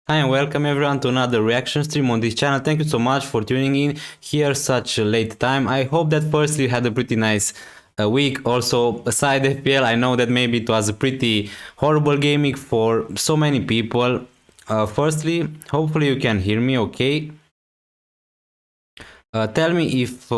Hi and welcome everyone to another reaction stream on this channel. Thank you so much for tuning in here such a late time. I hope that firstly you had a pretty nice week. Also, aside FPL, I know that maybe it was a pretty horrible game week for so many people. Firstly, hopefully you can hear me okay. Tell me if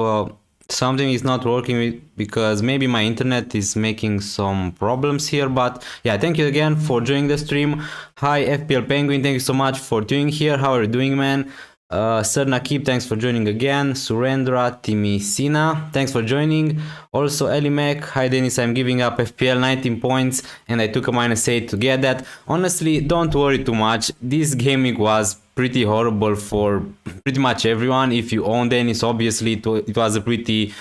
something is not working because maybe my internet is making some problems here. But yeah, thank you again for joining the stream. Hi FPL Penguin, thank you so much for tuning here. How are you doing, man? Sir Nakib, thanks for joining again. Surendra Timisina, thanks for joining. Also Elimek, hi Dennis, I'm giving up FPL 19 points and I took a -8 to get that. Honestly, don't worry too much. This gaming was pretty horrible for pretty much everyone. If you own Dennis, obviously it was a pretty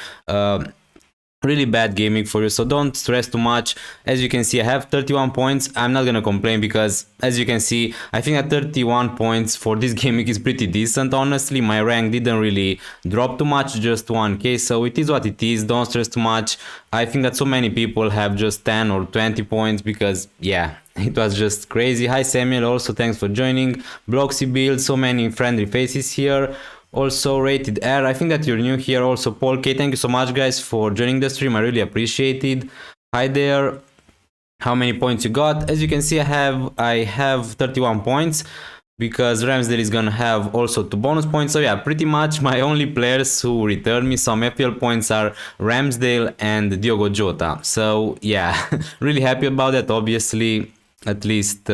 really bad gaming for you, so don't stress too much. As you can see, I have 31 points. I'm not gonna complain because as you can see, I think that 31 points for this gaming is pretty decent. Honestly, my rank didn't really drop too much, just 1k, so it is what it is. Don't stress too much. I think that so many people have just 10 or 20 points because yeah, it was just crazy. Hi Samuel, also thanks for joining. Bloxy build, so many friendly faces here. Also Rated R, I think that you're new here. Also Paul K, thank you so much guys for joining the stream, I really appreciate it. Hi there, how many points you got? As you can see, I have 31 points because Ramsdale is gonna have also 2 bonus points. So yeah, pretty much my only players who return me some FPL points are Ramsdale and Diogo Jota. So yeah, really happy about that. Obviously, at least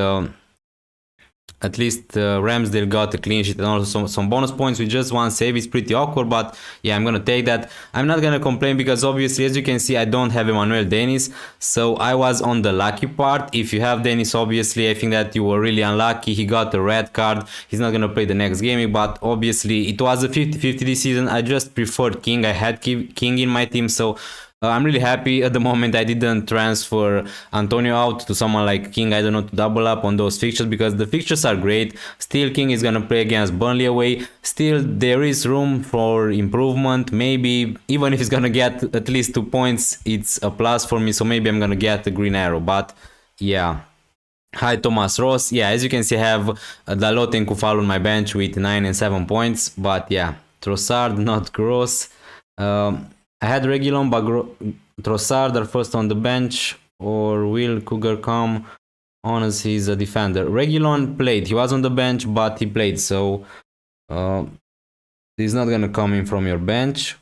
Ramsdale got a clean sheet and also some bonus points with just 1 save. It's pretty awkward, but yeah, I'm gonna take that. I'm not gonna complain because obviously, as you can see, I don't have Emmanuel Dennis, so I was on the lucky part. If you have Dennis, obviously I think that you were really unlucky. He got a red card, he's not gonna play the next game, but obviously it was a 50-50 this season. I just preferred King. I had King in my team, so I'm really happy at the moment I didn't transfer Antonio out to someone like King, I don't know, to double up on those fixtures because the fixtures are great. Still, King is gonna play against Burnley away. Still, there is room for improvement. Maybe, even if he's gonna get at least 2 points, it's a plus for me, so maybe I'm gonna get a green arrow, but yeah. Hi Thomas Ross, yeah, as you can see I have Dalot and Kufal on my bench with 9 and 7 points, but yeah, Trossard, not Gross. I had Reguilon, but Trossard are first on the bench, or will Cougar come on as he's a defender? Reguilon played, he was on the bench, but he played, so he's not gonna come in from your bench.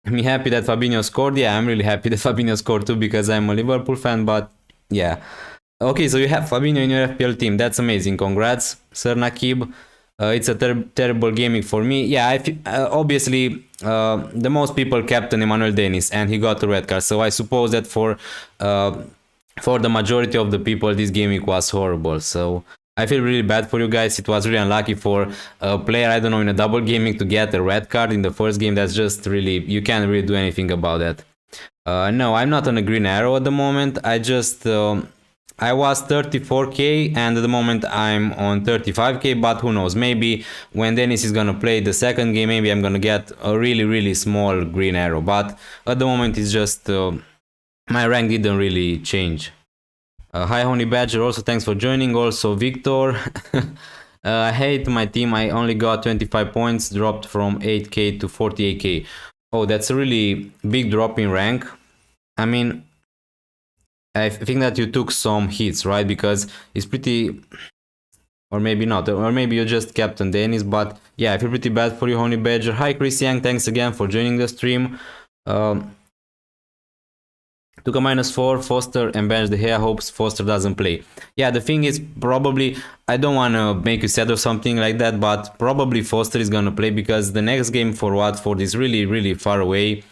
I'm happy that Fabinho scored. Yeah, I'm really happy that Fabinho scored too because I'm a Liverpool fan, but yeah. Okay, so you have Fabinho in your FPL team. That's amazing. Congrats, Sir Nakib. It's a terrible gaming for me. Yeah, obviously the most people captain Emmanuel Dennis and he got a red card. So I suppose that for the majority of the people this gaming was horrible. So I feel really bad for you guys. It was really unlucky for a player, I don't know, in a double gaming to get a red card in the first game. That's just really, you can't really do anything about that. No, I'm not on a green arrow at the moment. I just I was 34k and at the moment I'm on 35k, but who knows, maybe when Dennis is gonna play the second game, maybe I'm gonna get a really small green arrow, but at the moment it's just my rank didn't really change. Hi Honey Badger, also thanks for joining. Also Victor, I hate my team, I only got 25 points, dropped from 8k to 48k. Oh, that's a really big drop in rank. I mean, I think that you took some hits, right? Because it's pretty, or maybe not, or maybe you just Captain Dennis, but yeah, I feel pretty bad for you, Honey Badger. Hi Chris Young, thanks again for joining the stream. Took a -4, Foster and bench De Gea, hopes Foster doesn't play. Yeah, the thing is, probably, I don't want to make you sad or something like that, but probably Foster is gonna play because the next game for Watford is really far away.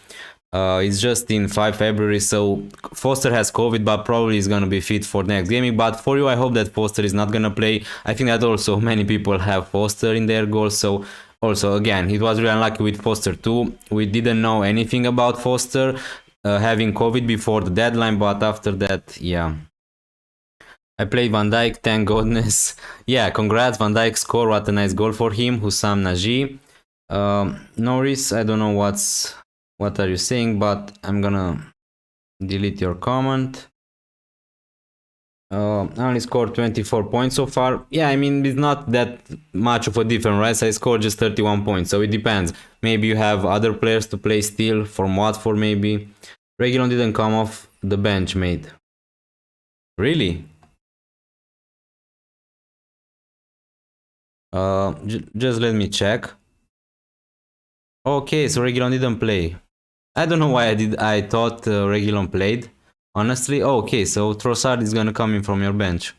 It's just in 5 February, so Foster has COVID, but probably is gonna be fit for next gaming. But for you, I hope that Foster is not gonna play. I think that also many people have Foster in their goals, so also again, it was really unlucky with Foster too. We didn't know anything about Foster having COVID before the deadline, but after that, yeah. I played Van Dijk, thank goodness. Yeah, congrats, Van Dijk score, what a nice goal for him. Hussam Naji. Norris, I don't know what are you saying, but I'm gonna delete your comment. I only scored 24 points so far. Yeah, I mean, it's not that much of a difference, right? I scored just 31 points, so it depends. Maybe you have other players to play still, from Watford maybe. Reguilon didn't come off the bench, mate. Really? Just let me check. Okay, so Reguilon didn't play. I don't know why I thought Reguilon played. Honestly, okay, so Trossard is gonna come in from your bench.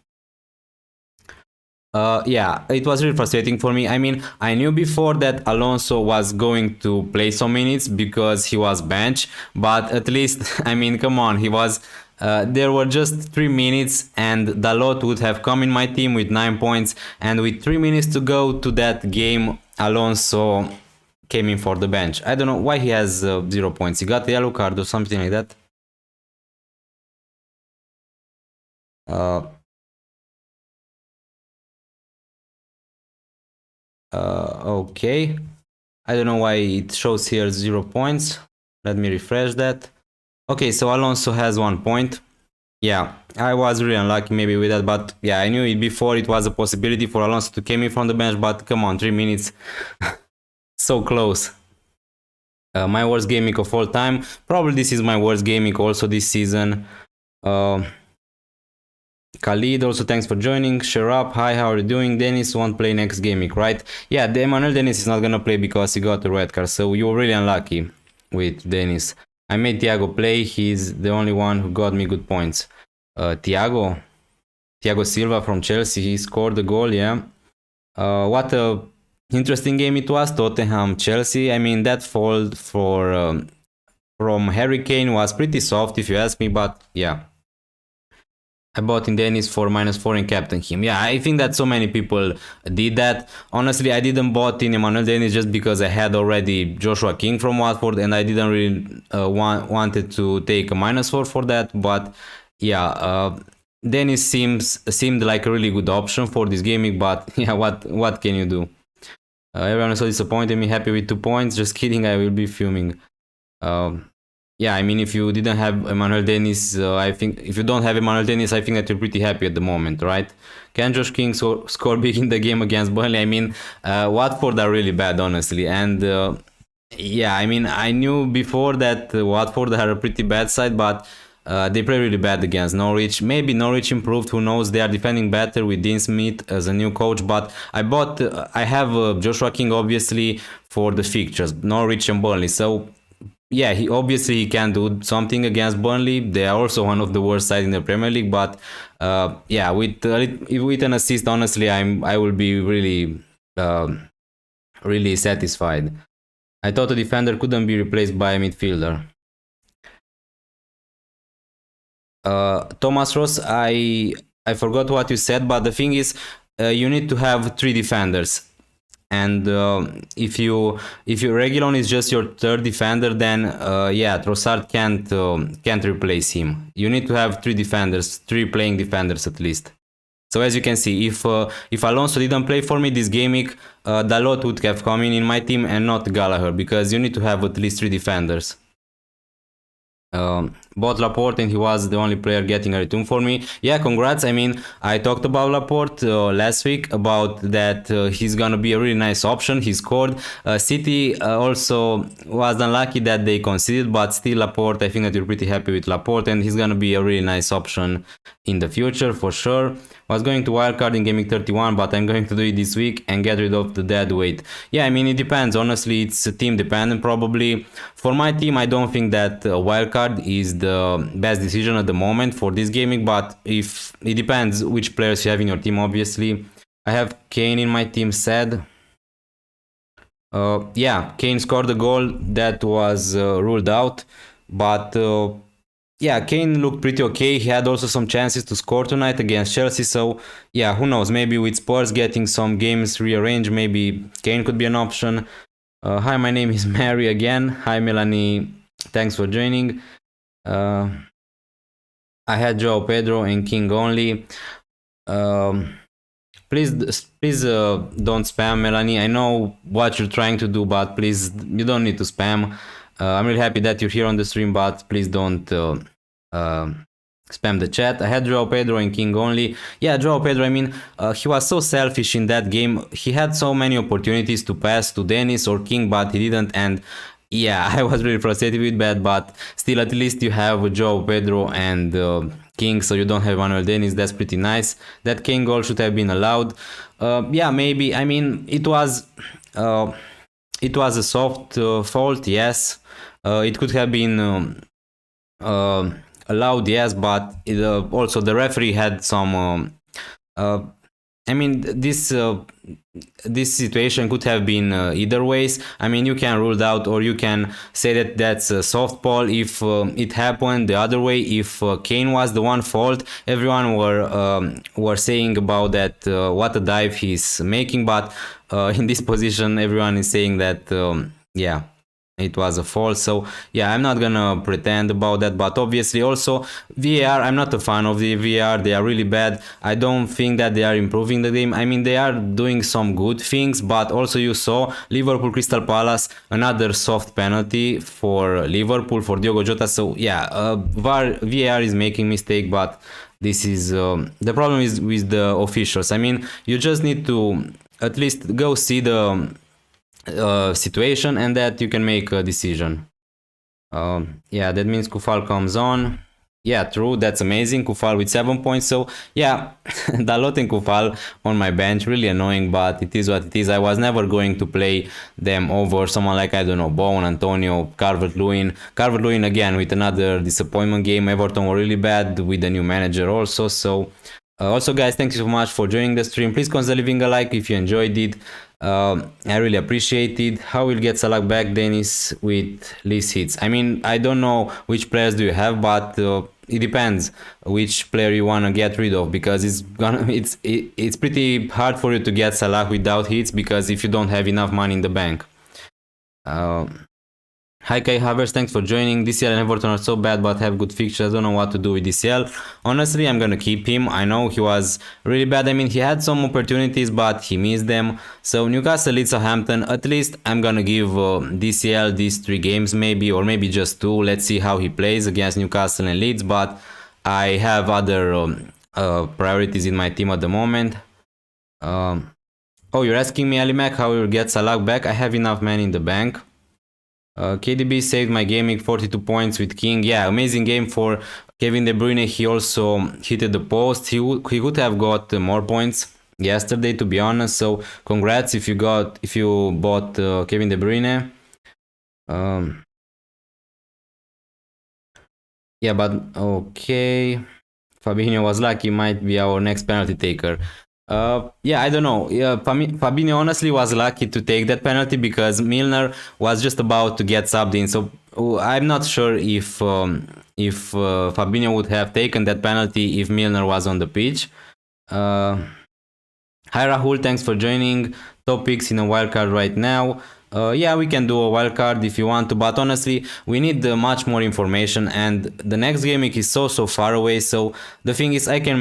Yeah, it was really frustrating for me. I mean, I knew before that Alonso was going to play some minutes because he was bench, but at least, I mean, come on, he was. There were just 3 minutes, and Dalot would have come in my team with 9 points, and with 3 minutes to go to that game, Alonso came in for the bench. I don't know why he has 0 points. He got a yellow card or something like that. Uh, okay. I don't know why it shows here 0 points. Let me refresh that. Okay, so Alonso has 1 point. Yeah, I was really unlucky maybe with that, but yeah, I knew it before it was a possibility for Alonso to come in from the bench, but come on, 3 minutes. So close. My worst game week of all time. Probably this is my worst game week also this season. Khalid, also thanks for joining. Sharap, hi, how are you doing? Dennis won't play next game week, right? Yeah, the Emmanuel Dennis is not gonna play because he got a red card, so you were really unlucky with Dennis. I made Thiago play, he's the only one who got me good points. Thiago Silva from Chelsea, he scored the goal, yeah. What a interesting game it was, Tottenham-Chelsea. I mean, that fall from Harry Kane was pretty soft if you ask me, but yeah. I bought in Dennis for -4 and captain him. Yeah, I think that so many people did that. Honestly, I didn't bought in Emmanuel Dennis just because I had already Joshua King from Watford and I didn't really wanted to take a -4 for that. But yeah, Dennis seemed like a really good option for this gaming. But yeah, what can you do? Everyone is so disappointed me. Happy with 2 points. Just kidding. I will be fuming. Yeah, I mean, if you didn't have Emmanuel Dennis, I think if you don't have Emmanuel Dennis, I think that you're pretty happy at the moment, right? Can Josh King score big in the game against Burnley? I mean, Watford are really bad, honestly, and yeah, I mean, I knew before that Watford are a pretty bad side, but they play really bad against Norwich. Maybe Norwich improved, who knows? They are defending better with Dean Smith as a new coach, but I have Joshua King obviously for the fixtures, Norwich and Burnley, so yeah, he can do something against Burnley. They are also one of the worst sides in the Premier League, but yeah, with an assist, honestly, I will be really satisfied. I thought a defender couldn't be replaced by a midfielder. Thomas Ross, I forgot what you said, but the thing is, you need to have 3 defenders. And if your Reguilon is just your third defender, then yeah, Trossard can't replace him. You need to have 3 defenders, 3 playing defenders at least. So as you can see, if Alonso didn't play for me this game week, Dalot would have come in my team and not Gallagher, because you need to have at least 3 defenders. Bought Laporte and he was the only player getting a return for me. Yeah, congrats. I mean, I talked about Laporte last week about that he's gonna be a really nice option. He scored. City also was unlucky that they conceded, but still Laporte, I think that you're pretty happy with Laporte and he's gonna be a really nice option in the future for sure. Was going to wildcard in Gaming 31, but I'm going to do it this week and get rid of the dead weight. Yeah, I mean, it depends. Honestly, it's team dependent probably. For my team, I don't think that wildcard is the best decision at the moment for this gaming, but if it depends which players you have in your team, obviously. I have Kane in my team, said. Yeah, Kane scored a goal that was ruled out, but yeah, Kane looked pretty okay. He had also some chances to score tonight against Chelsea. So yeah, who knows? Maybe with Spurs getting some games rearranged, maybe Kane could be an option. Hi, my name is Mary again. Hi, Melanie. Thanks for joining. I had Joao Pedro and King only. Please don't spam, Melanie. I know what you're trying to do, but please, you don't need to spam. I'm really happy that you're here on the stream, but please don't spam the chat. I had Joao Pedro in king only. Yeah, Joao Pedro, I mean, he was so selfish in that game. He had so many opportunities to pass to Denis or king, but he didn't. And yeah, I was really frustrated with that, but still, at least you have Joao Pedro and king, so you don't have Manuel Denis. That's pretty nice. That king goal should have been allowed. Yeah, maybe. I mean, it was a soft fault, yes. It could have been allowed, yes, but also the referee had some. I mean, this situation could have been either ways. I mean, you can rule it out, or you can say that that's a softball if it happened the other way. If Kane was the one fault, everyone were saying about that what a dive he's making, but in this position, everyone is saying that yeah, it was a fault. So yeah, I'm not gonna pretend about that, but obviously also VAR, I'm not a fan of the VAR. They are really bad. I don't think that they are improving the game. I mean, they are doing some good things, but also you saw Liverpool Crystal Palace, another soft penalty for Liverpool, for Diogo Jota. So yeah, VAR is making mistake, but this is the problem is with the officials. I mean, you just need to at least go see the situation, and that you can make a decision. Yeah, that means Kufal comes on. Yeah, true, that's amazing. Kufal with 7 points. So yeah, Dalot and Kufal on my bench, really annoying, but it is what it is. I was never going to play them over someone like, I don't know, Bowen, Antonio, Calvert-Lewin. Calvert-Lewin again with another disappointment game. Everton were really bad with the new manager also. So also guys, thank you so much for joining the stream. Please consider leaving a like if you enjoyed it. I really appreciate it. How will get Salah back, Denis, with least hits? I mean, I don't know which players do you have, but it depends which player you want to get rid of, because it's pretty hard for you to get Salah without hits, because if you don't have enough money in the bank. Hi Kai Havers, thanks for joining. DCL and Everton are so bad but have good fixtures. I don't know what to do with DCL. Honestly, I'm gonna keep him. I know he was really bad. I mean, he had some opportunities, but he missed them. So Newcastle, Leeds, Southampton. At least I'm gonna give DCL these 3 games maybe, or maybe just 2. Let's see how he plays against Newcastle and Leeds. But I have other priorities in my team at the moment. Oh, you're asking me, Ali Mac, how we will get Salah back? I have enough money in the bank. KDB saved my gaming 42 points with King. Yeah, amazing game for Kevin De Bruyne. He also hit the post. He could have got more points yesterday, to be honest. So congrats if you bought Kevin De Bruyne. Yeah, but okay. Fabinho was lucky. Might be our next penalty taker. Yeah, I don't know. Yeah, Fabinho honestly was lucky to take that penalty, because Milner was just about to get subbed in. So I'm not sure if Fabinho would have taken that penalty if Milner was on the pitch. Hi Rahul, thanks for joining. Topics in a wildcard right now. Yeah, we can do a wildcard if you want to, but honestly, we need much more information, and the next game week is so far away. So the thing is, I can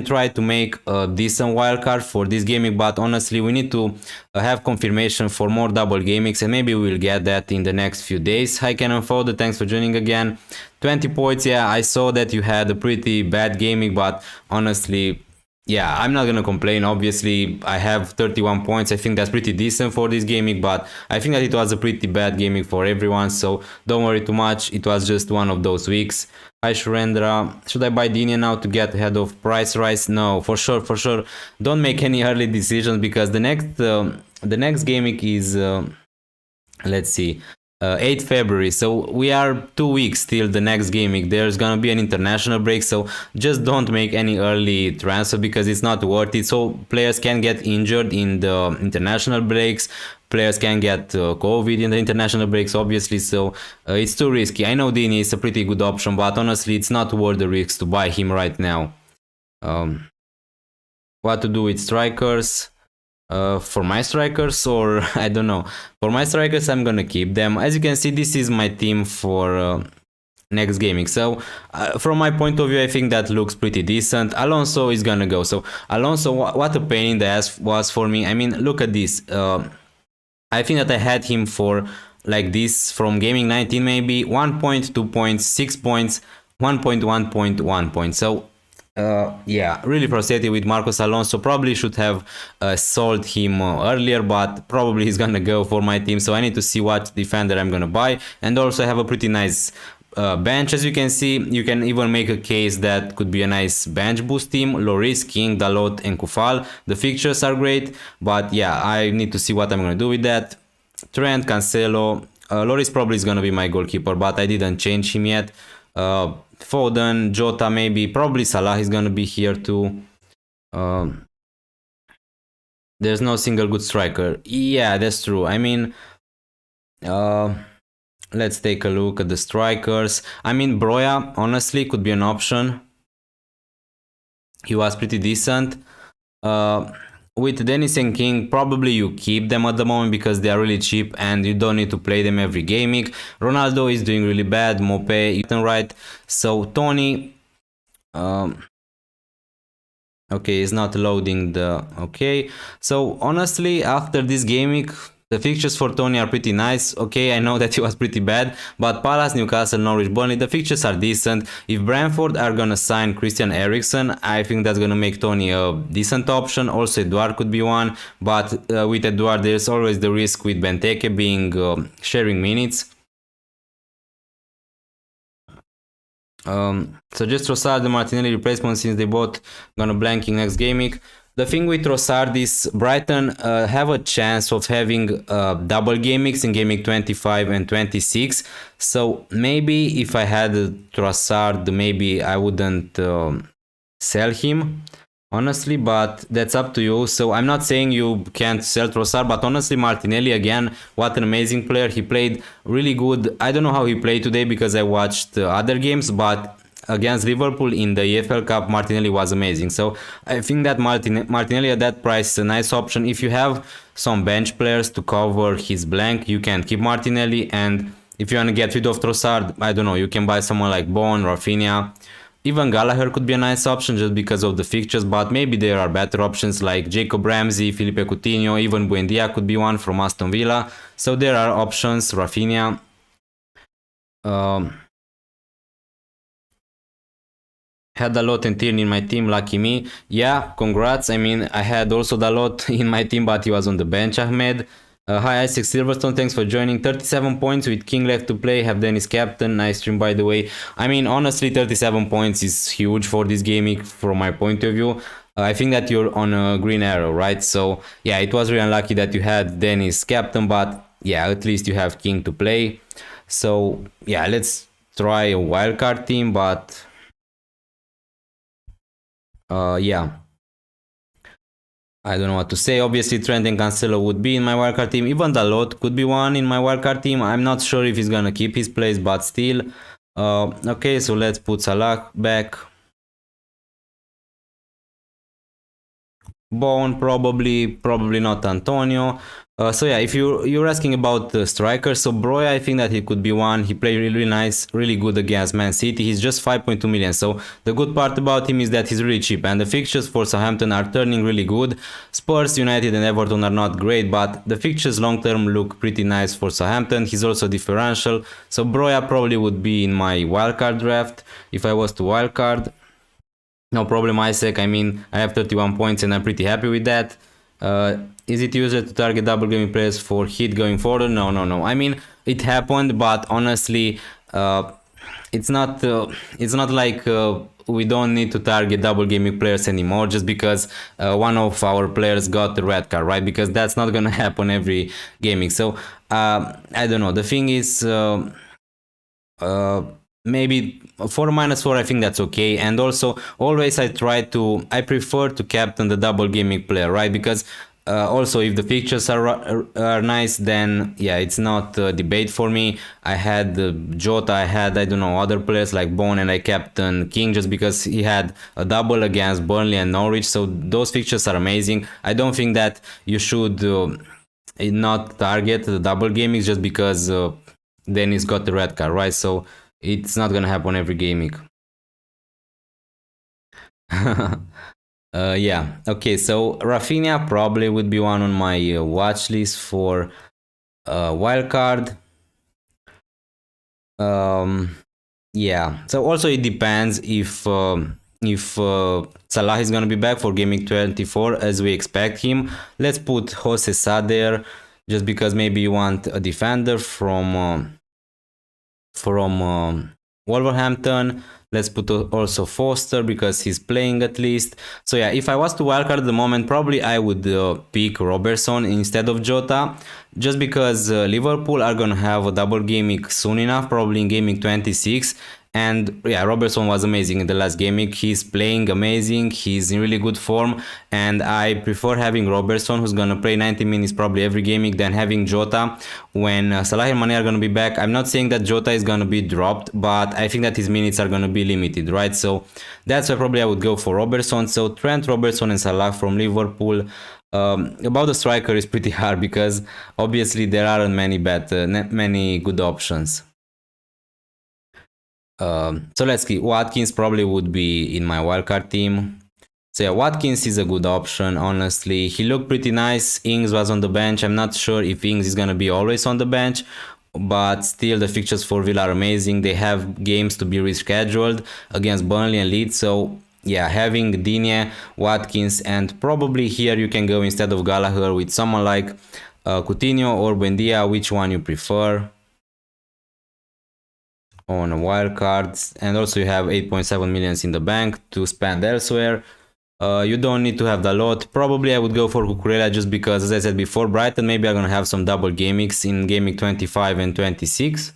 try to make a decent wildcard for this game week, but honestly, we need to have confirmation for more double game weeks, and maybe we'll get that in the next few days. Hi Canon Folder, thanks for joining again. 20 points, yeah, I saw that you had a pretty bad game week, but honestly, yeah, I'm not gonna complain. Obviously, I have 31 points. I think that's pretty decent for this gaming, but I think that it was a pretty bad gaming for everyone, so don't worry too much. It was just one of those weeks. Hi Shurendra, should I buy Dinia now to get ahead of price rise? No, for sure. Don't make any early decisions, because the next gaming is let's see, 8 February, so we are 2 weeks till the next game week. There's gonna be an international break, so just don't make any early transfer, because it's not worth it. So players can get injured in the international breaks, players can get COVID in the international breaks, obviously, so it's too risky. I know Dini is a pretty good option, but honestly, it's not worth the risk to buy him right now. What to do with strikers? For my strikers, or I don't know. For my strikers, I'm gonna keep them. As you can see, this is my team for next gaming. So from my point of view, I think that looks pretty decent. Alonso is gonna go. So Alonso, what a pain in the ass was for me. I mean, look at this. I think that I had him for like this from gaming 19 maybe. 1 point, 2 points, 6 points, 1.1.1 points. So yeah, really frustrated with Marcos Alonso. Probably should have sold him earlier, but probably he's gonna go for my team. So I need to see what defender I'm gonna buy, and also have a pretty nice bench. As you can see, you can even make a case that could be a nice bench boost team. Lloris, King, Dalot, and Kufal. The fixtures are great, but yeah, I need to see what I'm gonna do with that. Trent, Cancelo, Lloris probably is gonna be my goalkeeper, but I didn't change him yet. Foden, Jota, maybe, probably Salah is gonna be here too. There's no single good striker. Yeah, that's true. I mean, let's take a look at the strikers. I mean, Broja honestly could be an option. He was pretty decent. With Dennis and King, probably you keep them at the moment because they are really cheap and you don't need to play them every game week. Ronaldo is doing really bad. Mope, Ethan Wright. So Tony, okay, it's not loading the... Okay, so honestly, after this game week, the fixtures for Tony are pretty nice. Okay, I know that he was pretty bad, but Palace, Newcastle, Norwich, Burnley, the fixtures are decent. If Brentford are gonna sign Christian Eriksen, I think that's gonna make Tony a decent option. Also, Eduard could be one, but with Eduard, there's always the risk with Benteke being sharing minutes. So just Trossard and Martinelli replacement since they both gonna blanking next game week. The thing with Trossard is Brighton have a chance of having double game weeks in game week 25 and 26. So maybe if I had Trossard, maybe I wouldn't sell him, honestly, but that's up to you. So I'm not saying you can't sell Trossard, but honestly, Martinelli, again, what an amazing player. He played really good. I don't know how he played today because I watched other games, but against Liverpool in the EFL Cup, Martinelli was amazing. So I think that Martinelli at that price is a nice option. If you have some bench players to cover his blank, you can keep Martinelli. And if you want to get rid of Trossard, I don't know, you can buy someone like Bone, Rafinha. Even Gallagher could be a nice option just because of the fixtures, but maybe there are better options like Jacob Ramsey, Felipe Coutinho, even Buendia could be one from Aston Villa. So there are options, Rafinha. Had Dalot and Tierney in my team, lucky me. Yeah, congrats. I mean, I had also Dalot in my team, but he was on the bench, Ahmed. Hi Isaac Silverstone, thanks for joining. 37 points with King left to play, have Dennis captain, nice stream by the way. I mean, honestly, 37 points is huge for this game from my point of view. I think that you're on a green arrow, right? So yeah, it was really unlucky that you had Dennis captain, but yeah, at least you have King to play. So yeah, let's try a wildcard team, but yeah, I don't know what to say. Obviously, Trent and Cancelo would be in my wildcard team. Even Dalot could be one in my wildcard team. I'm not sure if he's gonna keep his place, but still. Okay, so let's put Salah back. Bone, probably not Antonio. So yeah, if you're asking about the striker, so Broja, I think that he could be one. He played really nice, really good against Man City. He's just 5.2 million. So the good part about him is that he's really cheap, and the fixtures for Southampton are turning really good. Spurs, United, and Everton are not great, but the fixtures long term look pretty nice for Southampton. He's also differential, so Broja probably would be in my wildcard draft if I was to wildcard. No problem, Isaac. I mean, I have 31 points and I'm pretty happy with that. Is it useless to target double gaming players for hit going forward? No. I mean, it happened, but honestly, it's not like we don't need to target double gaming players anymore just because one of our players got the red card, right? Because that's not gonna happen every gaming. So I don't know. The thing is, maybe 4 minus 4, I think that's okay. And also always I prefer to captain the double gaming player, right? Because also if the fixtures are nice, then yeah, it's not a debate for me. I had Jota, I don't know, other players like Bone, and I captain King just because he had a double against Burnley and Norwich. So those fixtures are amazing. I don't think that you should not target the double gaming just because then he's got the red card, right? So it's not gonna happen every game week. Yeah, okay, so Rafinha probably would be one on my watch list for wildcard. Yeah. So also it depends if Salah is gonna be back for Gameweek 24 as we expect him. Let's put Jose Sa there, just because maybe you want a defender from Wolverhampton. Let's put also Foster because he's playing at least. So yeah, if I was to wildcard at the moment, probably I would pick Robertson instead of Jota, just because Liverpool are gonna have a double game week soon enough, probably in game week 26. And yeah, Robertson was amazing in the last game week. He's playing amazing. He's in really good form, and I prefer having Robertson, who's gonna play 90 minutes probably every game week, than having Jota when Salah and Mane are gonna be back. I'm not saying that Jota is gonna be dropped, but I think that his minutes are gonna be limited, right? So that's why probably I would go for Robertson. So Trent, Robertson, and Salah from Liverpool. About the striker is pretty hard because obviously there aren't many good options. So let's see. Watkins probably would be in my wildcard team. So yeah, Watkins is a good option, honestly. He looked pretty nice. Ings was on the bench. I'm not sure if Ings is gonna be always on the bench, but still the fixtures for Villa are amazing. They have games to be rescheduled against Burnley and Leeds. So yeah, having Digne, Watkins, and probably here you can go instead of Gallagher with someone like Coutinho or Buendia, which one you prefer on a wild cards. And also you have 8.7 millions in the bank to spend elsewhere. You don't need to have the lot. Probably I would go for Cucurella just because, as I said before, Brighton maybe are gonna have some double game weeks in game week 25 and 26.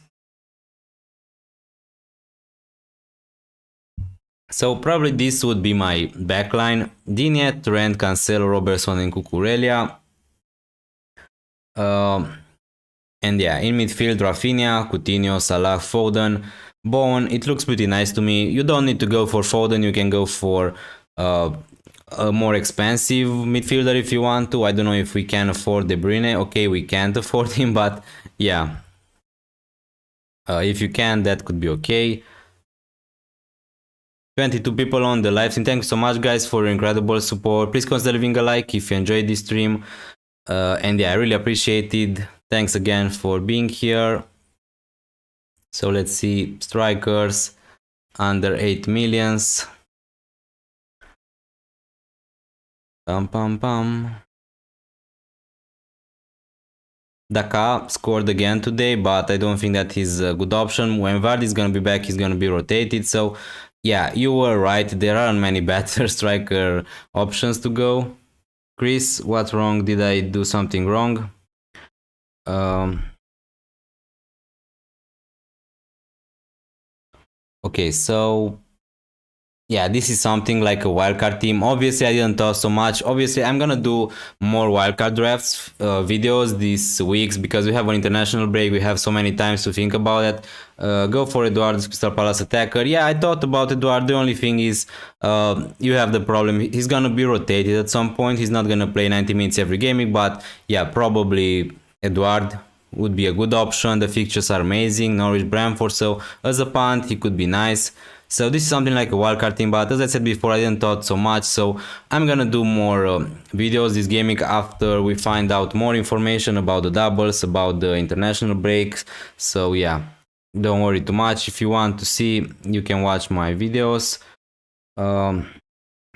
So probably this would be my backline: Digne, Trent, Cancelo, Robertson, and Cucurella. And yeah, in midfield, Rafinha, Coutinho, Salah, Foden, Bowen. It looks pretty nice to me. You don't need to go for Foden. You can go for a more expensive midfielder if you want to. I don't know if we can afford De Bruyne. Okay, we can't afford him, but yeah. If you can, that could be okay. 22 people on the live stream. Thanks so much, guys, for your incredible support. Please consider leaving a like if you enjoyed this stream. And yeah, I really appreciate it. Thanks again for being here. So let's see, strikers under 8 millions. Daka scored again today, but I don't think that he's a good option. When Vardy is gonna be back, he's gonna be rotated. So yeah, you were right. There aren't many better striker options to go. Chris, what's wrong? Did I do something wrong? Okay, so yeah, this is something like a wildcard team. Obviously, I didn't talk so much. Obviously, I'm gonna do more wildcard drafts videos these weeks because we have an international break. We have so many times to think about it. Go for Eduardo, Crystal Palace attacker. Yeah, I thought about Eduardo. The only thing is, you have the problem. He's gonna be rotated at some point. He's not gonna play 90 minutes every game, but yeah, probably Eduardo would be a good option. The fixtures are amazing. Norwich, Brentford. So as a punt, he could be nice. So this is something like a wildcard team, but as I said before, I didn't thought so much. So I'm gonna do more videos this gaming after we find out more information about the doubles, about the international breaks. So yeah, don't worry too much. If you want to see, you can watch my videos. Do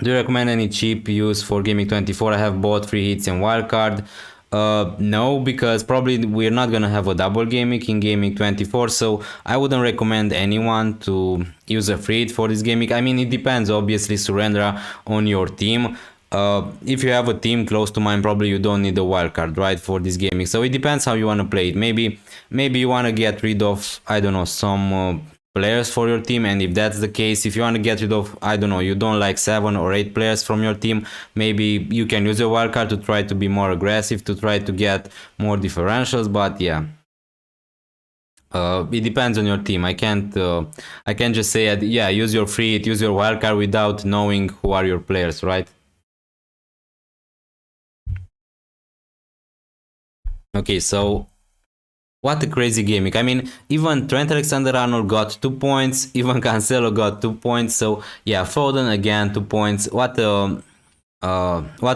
you recommend any cheap use for Gaming 24? I have both free hits and wildcard. No, because probably we're not gonna have a double gaming in gaming 24, so I wouldn't recommend anyone to use a free hit for this gaming. I mean, it depends, obviously, Surrendra, on your team. If you have a team close to mine, probably you don't need a wildcard, right, for this gaming. So it depends how you want to play it. Maybe you want to get rid of, I don't know, some players for your team, and if that's the case, if you want to get rid of, I don't know, you don't like 7 or 8 players from your team, maybe you can use your wildcard to try to be more aggressive, to try to get more differentials. But yeah, it depends on your team. I can't just say yeah, use your free hit, use your wildcard without knowing who are your players, right? Okay, so what a crazy gimmick. I mean, even Trent Alexander-Arnold got 2 points, even Cancelo got 2 points. So yeah, Foden again 2 points. What a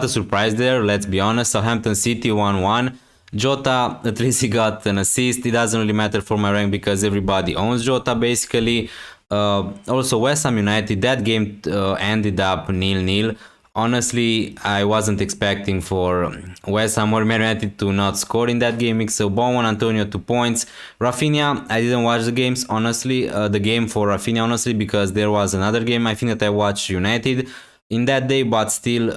surprise there, let's be honest. Southampton City 1-1. Jota, at least he got an assist. It doesn't really matter for my rank because everybody owns Jota basically. Also, West Ham United, that game ended up 0-0. Honestly, I wasn't expecting for West Ham or Man United to not score in that game. So Bowen, Antonio 2 points. Rafinha, I didn't watch the games honestly, the game for Rafinha honestly, because there was another game I think that I watched United in that day, but still,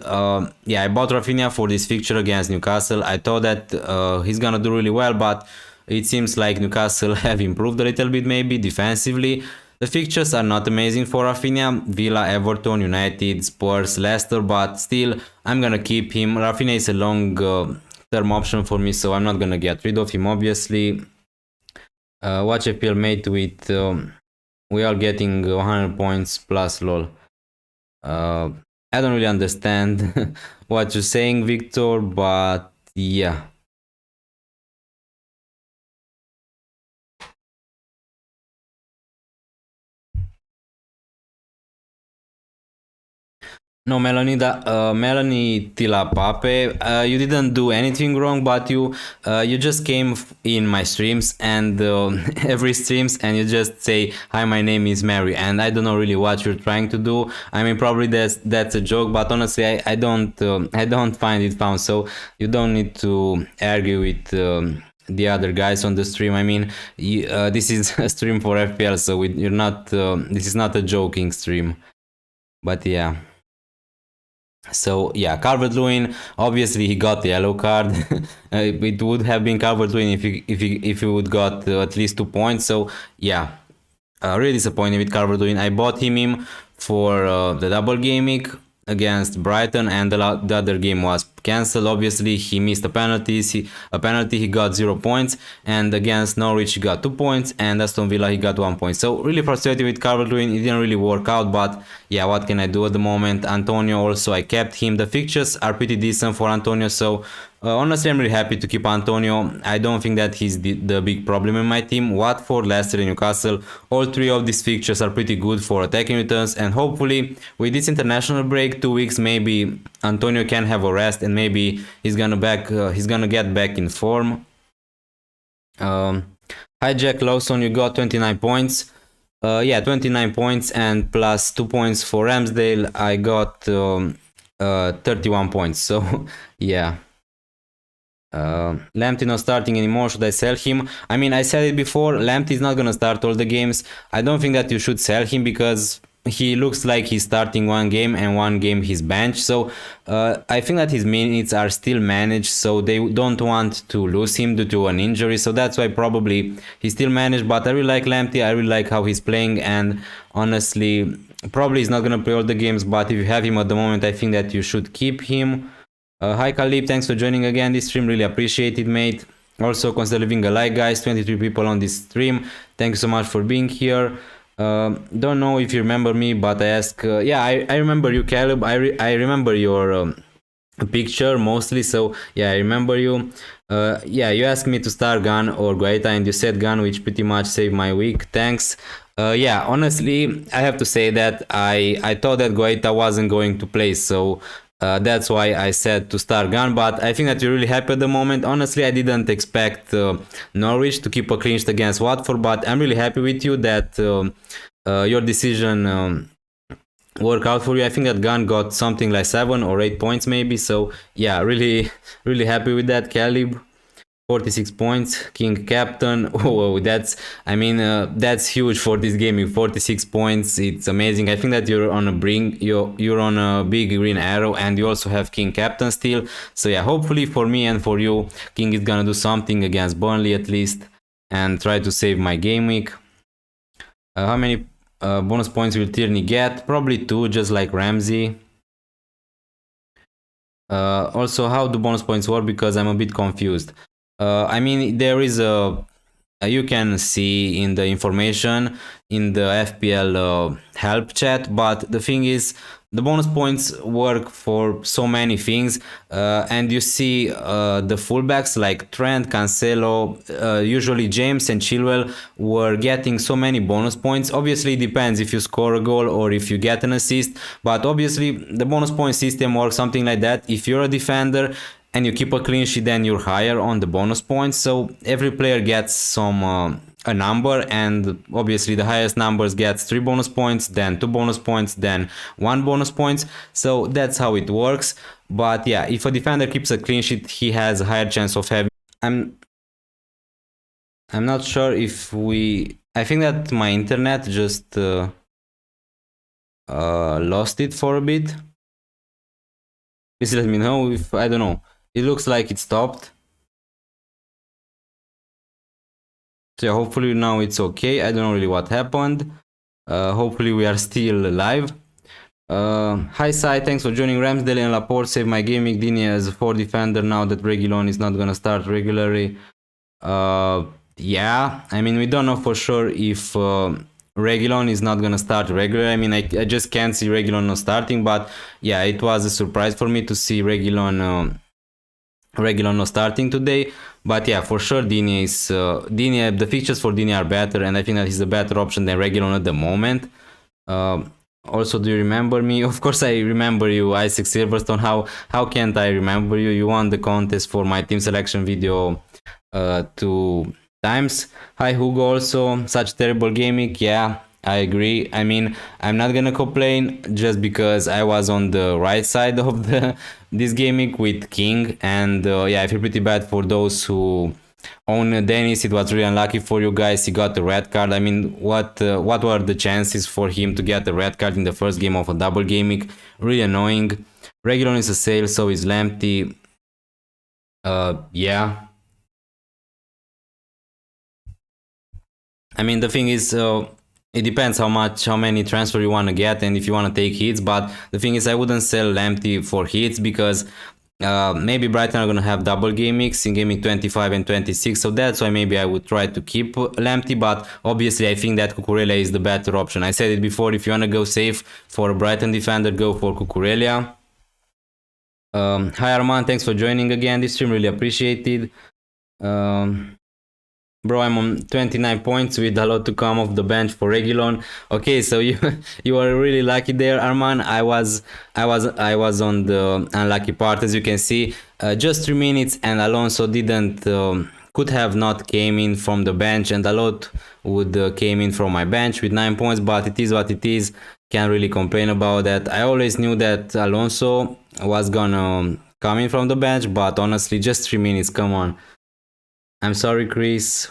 yeah, I bought Rafinha for this fixture against Newcastle. I thought that he's gonna do really well, but it seems like Newcastle have improved a little bit maybe defensively. The fixtures are not amazing for Rafinha: Villa, Everton, United, Spurs, Leicester, but still I'm gonna keep him. Rafinha is a long term option for me, so I'm not gonna get rid of him obviously. Watch FPL mate with we are getting 100 points plus lol. I don't really understand what you're saying, Victor, but yeah. No, Melanie Tilapape, you didn't do anything wrong, but you just came in my streams and every streams, and you just say, "Hi, my name is Mary," and I don't know really what you're trying to do. I mean, probably that's a joke, but honestly, I don't find it fun. So you don't need to argue with. The other guys on the stream. I mean, this is a stream for FPL, so you're not. This is not a joking stream, but yeah. So yeah, Calvert-Lewin, obviously he got the yellow card. It would have been Calvert-Lewin if he would got at least 2 points. So yeah, really disappointed with Calvert-Lewin. I bought him for the double game week against Brighton, and the other game was cancelled. Obviously, he missed a penalty. He got 0 points, and against Norwich he got 2 points, and Aston Villa he got 1 point. So really frustrated with Calvert-Lewin. It didn't really work out, but yeah, what can I do at the moment? Antonio also, I kept him. The fixtures are pretty decent for Antonio, so honestly, I'm really happy to keep Antonio. I don't think that he's the big problem in my team. Watford, Leicester, and Newcastle, all three of these fixtures are pretty good for attacking returns, and hopefully with this international break, 2 weeks, maybe Antonio can have a rest, and maybe he's gonna get back in form. Hi Jack Lawson, you got 29 points. Yeah, 29 points and plus 2 points for Ramsdale. I got 31 points. So yeah. Lamptey not starting anymore. Should I sell him? I mean, I said it before. Lamptey is not gonna start all the games. I don't think that you should sell him because he looks like he's starting one game and one game he's benched. So I think that his minutes are still managed. So they don't want to lose him due to an injury. So that's why probably he's still managed. But I really like Lamptey. I really like how he's playing. And honestly, probably he's not gonna play all the games. But if you have him at the moment, I think that you should keep him. Hi Khalib, thanks for joining again this stream, really appreciate it, mate. Also consider leaving a like, guys. 23 people on this stream, thank you so much for being here. Don't know if you remember me, but I ask, yeah, I remember you, Caleb. I remember your picture mostly, so yeah, I remember you. Yeah, you asked me to start Gun or Guaita, and you said Gun, which pretty much saved my week, thanks. Yeah, honestly, I have to say that I thought that Guaita wasn't going to play, so that's why I said to start Gun, but I think that you're really happy at the moment. Honestly, I didn't expect Norwich to keep a clean sheet against Watford, but I'm really happy with you that your decision worked out for you. I think that Gun got something like 7 or 8 points maybe, so yeah, really happy with that, Caleb. 46 points, King Captain. Oh, that's huge for this game. 46 points, it's amazing. I think that you're on a big green arrow, and you also have King Captain still. So yeah, hopefully for me and for you, King is gonna do something against Burnley at least and try to save my game week. How many bonus points will Tierney get? Probably 2, just like Ramsey. Also, how do bonus points work? Because I'm a bit confused. I mean, there is you can see in the information in the FPL help chat, but the thing is, the bonus points work for so many things, and you see the fullbacks like Trent, Cancelo, usually James and Chilwell were getting so many bonus points. Obviously, it depends if you score a goal or if you get an assist, but obviously the bonus point system works something like that. If you're a defender and you keep a clean sheet, then you're higher on the bonus points. So every player gets some a number, and obviously the highest numbers gets 3 bonus points, then 2 bonus points, then 1 bonus points. So that's how it works. But yeah, if a defender keeps a clean sheet, he has a higher chance of having. I'm not sure if we. I think that my internet just lost it for a bit. Please let me know if, I don't know. It looks like it stopped. So yeah, hopefully now it's okay. I don't know really what happened. Hopefully we are still live. Hi Sai, thanks for joining. Ramsdale and Laporte save my Gameweek. Dini as 4 defender now that Reguilon is not gonna start regularly. Yeah, I mean, we don't know for sure if Reguilon is not gonna start regularly. I mean, I just can't see Reguilon not starting, but yeah, it was a surprise for me to see Reguilon not starting today. But yeah, for sure, Dini is Dini. The features for Dini are better, and I think that he's a better option than Reguilon at the moment. Also, do you remember me? Of course, I remember you, Isaac Silverstone. How can't I remember you? You won the contest for my team selection video 2 times. Hi Hugo, also such terrible gaming. Yeah, I agree. I mean, I'm not gonna complain just because I was on the right side of this gaming with King, and yeah, I feel pretty bad for those who own Dennis. It was really unlucky for you guys. He got the red card. I mean, what were the chances for him to get the red card in the first game of a double gaming? Really annoying. Reguilon is a sale, so is Lamptey. Yeah. I mean, the thing is, it depends how many transfer you want to get and if you want to take hits. But the thing is, I wouldn't sell Lamptey for hits because maybe Brighton are going to have double game mix in gaming 25 and 26. So that's why maybe I would try to keep Lamptey. But obviously, I think that Cucurella is the better option. I said it before, if you want to go safe for a Brighton defender, go for Cucurella. Hi Arman, thanks for joining again this stream, really appreciated. Bro, I'm on 29 points with a lot to come off the bench for Reguilon. Okay, so you are really lucky there, Arman. I was on the unlucky part, as you can see. Just 3 minutes, and Alonso didn't could have not came in from the bench, and a lot would came in from my bench with 9 points. But it is what it is. Can't really complain about that. I always knew that Alonso was gonna come in from the bench, but honestly, just 3 minutes. Come on. I'm sorry, Chris.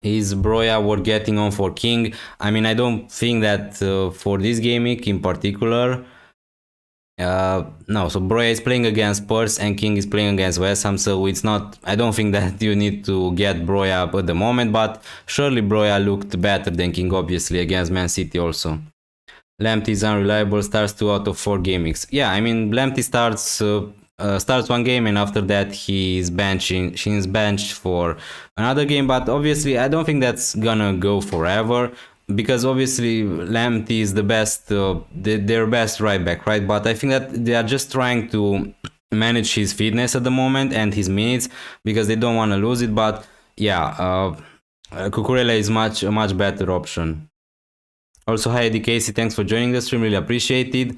Is Broya worth getting on for King? I mean, I don't think that for this gaming in particular. No, so Broya is playing against Spurs and King is playing against West Ham, so it's not. I don't think that you need to get Broya up at the moment, but surely Broya looked better than King, obviously, against Man City also. Lamptey is unreliable, starts 2 out of 4 gamings. Yeah, I mean, Lamptey starts 1 game and after that he's benched for another game, but obviously I don't think that's gonna go forever because obviously Lamptey is the best their best right back, right? But I think that they are just trying to manage his fitness at the moment and his minutes because they don't want to lose it. But yeah, Cucurella is a much better option. Also, hi Eddie Casey, thanks for joining the stream, really appreciate it.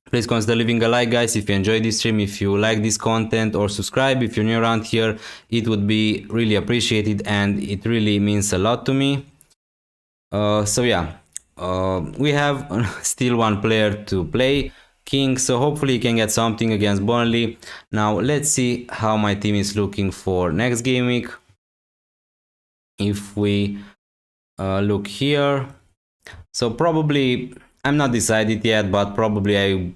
Please consider leaving a like, guys, if you enjoyed this stream, if you like this content, or subscribe if you're new around here. It would be really appreciated and it really means a lot to me. So yeah, we have still 1 player to play, King, so hopefully he can get something against Burnley. Now let's see how my team is looking for next game week. If we look here, so probably I'm not decided yet, but probably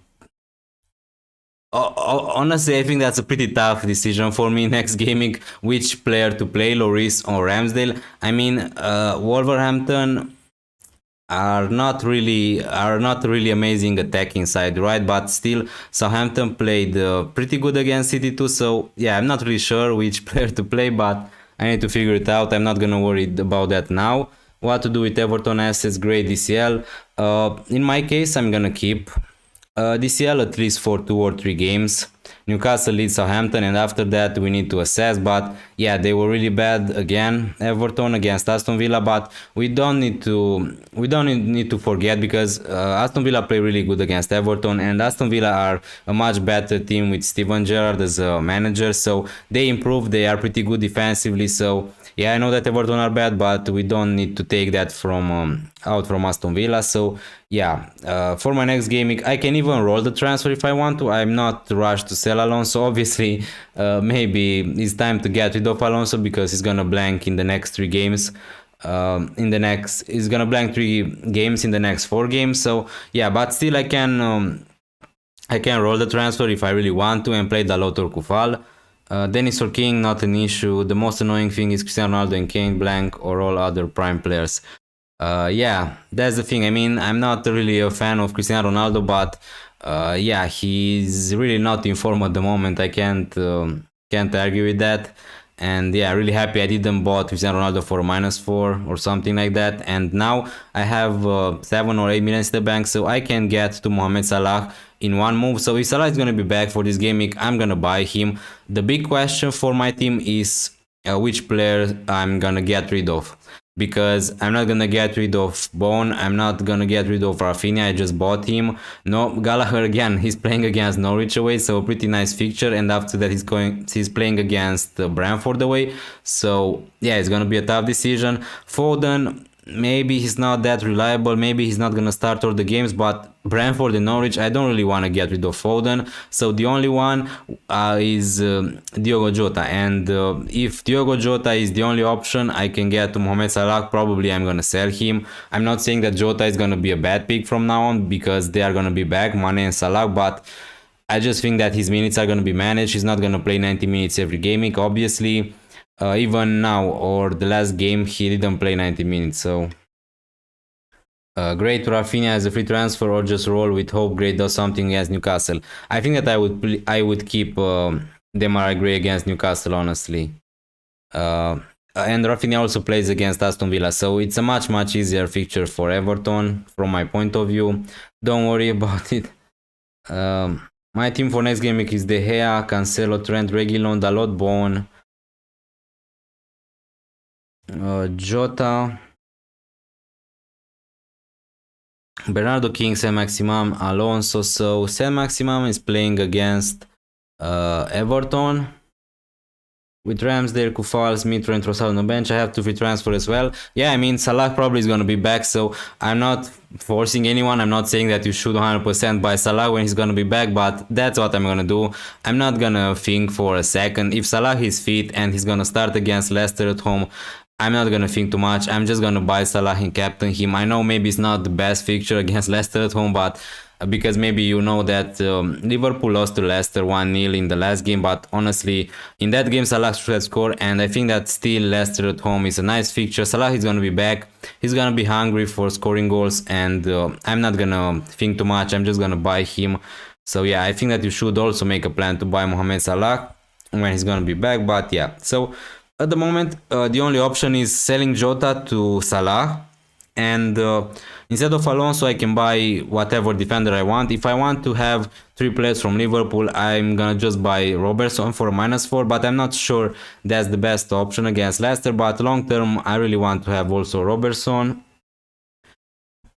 honestly, I think that's a pretty tough decision for me next gaming, which player to play, Lloris or Ramsdale. I mean, Wolverhampton are not really amazing attacking side, right? But still, Southampton played pretty good against City too. So yeah, I'm not really sure which player to play, but I need to figure it out. I'm not gonna worry about that now. What to do with Everton assets, grade DCL? In my case, I'm gonna keep DCL at least for 2 or 3 games. Newcastle leads Southampton, and after that we need to assess. But yeah, they were really bad again. Everton against Aston Villa, but we don't need to forget, because Aston Villa play really good against Everton, and Aston Villa are a much better team with Steven Gerrard as a manager. So they improved. They are pretty good defensively. So yeah, I know that Everton are bad, but we don't need to take that from out from Aston Villa. So yeah, for my next game week, I can even roll the transfer if I want to. I'm not rushed to sell Alonso. Obviously, maybe it's time to get rid of Alonso because he's gonna blank in the next 3 games. He's gonna blank 3 games in the next 4 games. So yeah, but still I can roll the transfer if I really want to and play Dalot or Kufal. Dennis or King, not an issue. The most annoying thing is Cristiano Ronaldo and Kane blank, or all other prime players. Yeah, that's the thing. I mean, I'm not really a fan of Cristiano Ronaldo, but yeah, he's really not in form at the moment. I can't argue with that. And yeah, really happy I didn't bought Cristiano Ronaldo for -4 or something like that. And now I have 7 or 8 million in the bank, so I can get to Mohamed Salah in one move. So if Salah is gonna be back for this game week, I'm gonna buy him. The big question for my team is which player I'm gonna get rid of, because I'm not gonna get rid of Bone, I'm not gonna get rid of Rafinha, I just bought him. No, Gallagher again, he's playing against Norwich away, so a pretty nice fixture, and after that he's playing against Brentford away, so yeah, it's gonna be a tough decision. Foden, maybe he's not that reliable, maybe he's not gonna start all the games, but Brentford and Norwich, I don't really want to get rid of Foden, so the only one is Diogo Jota, and if Diogo Jota is the only option I can get to Mohamed Salah, probably I'm gonna sell him. I'm not saying that Jota is gonna be a bad pick from now on, because they are gonna be back, Mane and Salah, but I just think that his minutes are gonna be managed. He's not gonna play 90 minutes every game week, obviously. Even now, or the last game, he didn't play 90 minutes, so great Rafinha as a free transfer, or just roll with hope Great does something against Newcastle. I think that I would keep Demarai Gray against Newcastle, honestly. And Rafinha also plays against Aston Villa, so it's a much easier fixture for Everton from my point of view. Don't worry about it. My team for next game week is De Gea, Cancelo, Trent, Reguilon, Dalot, Bowen, Jota, Bernardo, King, Saint-Maximin, Alonso. So Saint-Maximin is playing against Everton with Ramsdale, Kufal, Smith, Trent, Trossard on the bench. I have to free transfer as well. Yeah, I mean, Salah probably is going to be back, so I'm not forcing anyone. I'm not saying that you should 100% buy Salah when he's going to be back, but that's what I'm going to do. I'm not going to think for a second. If Salah is fit and he's going to start against Leicester at home, I'm not going to think too much. I'm just going to buy Salah and captain him. I know maybe it's not the best fixture against Leicester at home, but because maybe you know that Liverpool lost to Leicester 1-0 in the last game, but honestly, in that game Salah should have scored, and I think that still Leicester at home is a nice fixture. Salah is going to be back. He's going to be hungry for scoring goals, and I'm not going to think too much. I'm just going to buy him. So yeah, I think that you should also make a plan to buy Mohamed Salah when he's going to be back, but yeah. So at the moment, the only option is selling Jota to Salah, and instead of Alonso, I can buy whatever defender I want. If I want to have 3 players from Liverpool, I'm gonna just buy Robertson for -4, but I'm not sure that's the best option against Leicester. But long term, I really want to have also Robertson.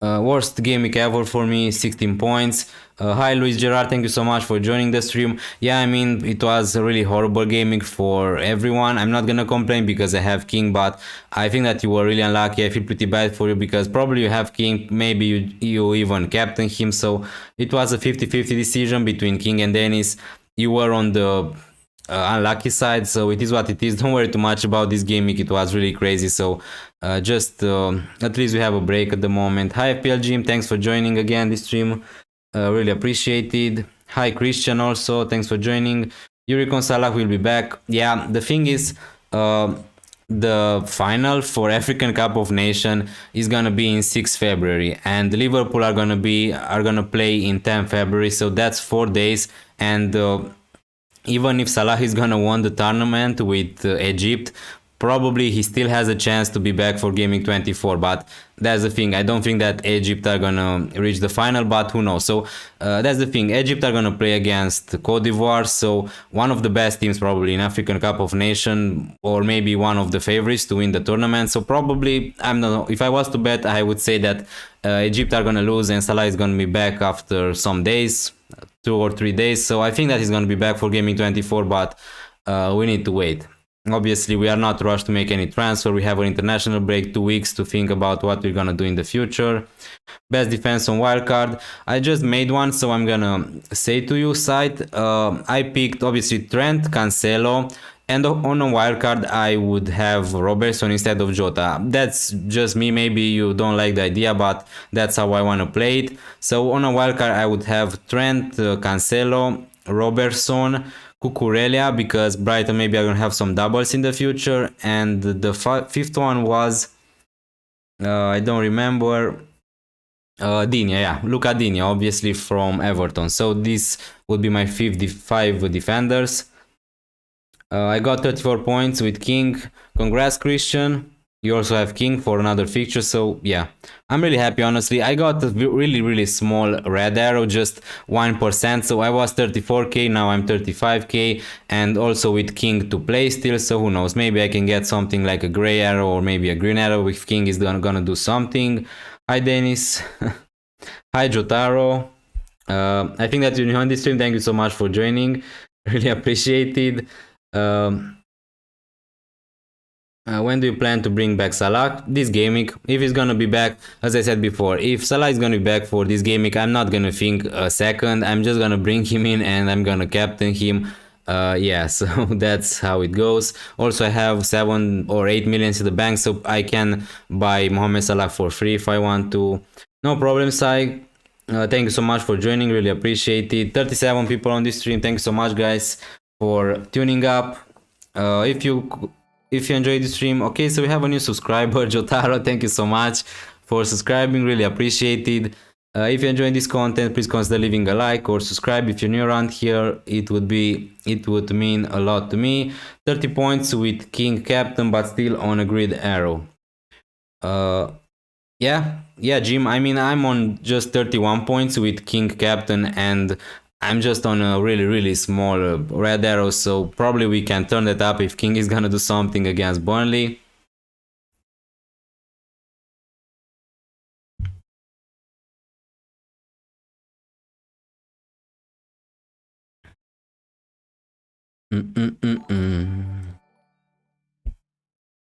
Worst game week ever for me, 16 points. Hi Luis Gerard, thank you so much for joining the stream. Yeah, I mean, it was a really horrible game week for everyone. I'm not gonna complain because I have King, but I think that you were really unlucky. I feel pretty bad for you because probably you have King, maybe you even captain him, so it was a 50-50 decision between King and Dennis. You were on the unlucky side, so it is what it is. Don't worry too much about this game week. It was really crazy, so just at least we have a break at the moment. Hi FPL Gym, thanks for joining again this stream, really appreciated. Hi Christian also, thanks for joining. Yurikon Salah will be back. Yeah, the thing is, the final for African Cup of Nations is gonna be in 6 February, and Liverpool are gonna play in 10 February, so that's 4 days. And even if Salah is gonna win the tournament with Egypt, probably he still has a chance to be back for Gaming 24, but that's the thing. I don't think that Egypt are gonna reach the final, but who knows. So that's the thing. Egypt are gonna play against Cote d'Ivoire, so one of the best teams probably in African Cup of Nations, or maybe one of the favorites to win the tournament. So probably, I don't know, if I was to bet, I would say that Egypt are gonna lose and Salah is gonna be back after some days, 2 or 3 days. So I think that he's gonna be back for Gaming 24, but we need to wait. Obviously, we are not rushed to make any transfer. We have an international break, 2 weeks to think about what we're gonna do in the future. Best defense on Wildcard. I just made one, so I'm gonna say to you, side. I picked obviously Trent, Cancelo, and on a Wildcard I would have Robertson instead of Jota. That's just me. Maybe you don't like the idea, but that's how I wanna play it. So on a Wildcard I would have Trent, Cancelo, Robertson, Cucurella, because Brighton maybe are gonna have some doubles in the future, and the fifth one was I don't remember. Digne, yeah, Luca Digne, obviously from Everton. So this would be my 55 defenders. I got 34 points with King. Congrats, Christian. You also have King for another fixture, so yeah, I'm really happy, honestly. I got a really small red arrow, just 1%, so I was 34k, now I'm 35k, and also with King to play still, so who knows, maybe I can get something like a gray arrow or maybe a green arrow if King is gonna do something. Hi Dennis. Hi Jotaro. I think that you're new on this stream, thank you so much for joining, really appreciated. When do you plan to bring back Salah? This game week, if he's gonna be back, as I said before, if Salah is gonna be back for this game week, I'm not gonna think a second, I'm just gonna bring him in and I'm gonna captain him. Yeah, so that's how it goes. Also, I have 7 or 8 millions in the bank, so I can buy Mohamed Salah for free if I want to. No problem, Sai. Thank you so much for joining, really appreciate it. 37 people on this stream, thank you so much, guys, for tuning up. If you enjoyed the stream, okay, so we have a new subscriber, Jotaro, thank you so much for subscribing, really appreciated. If you're enjoying this content, please consider leaving a like or subscribe if you're new around here. It would mean a lot to me. 30 points with King captain, but still on a grid arrow. Yeah, Jim, I mean, I'm on just 31 points with King captain, and I'm just on a really small red arrow, so probably we can turn that up if King is gonna do something against Burnley.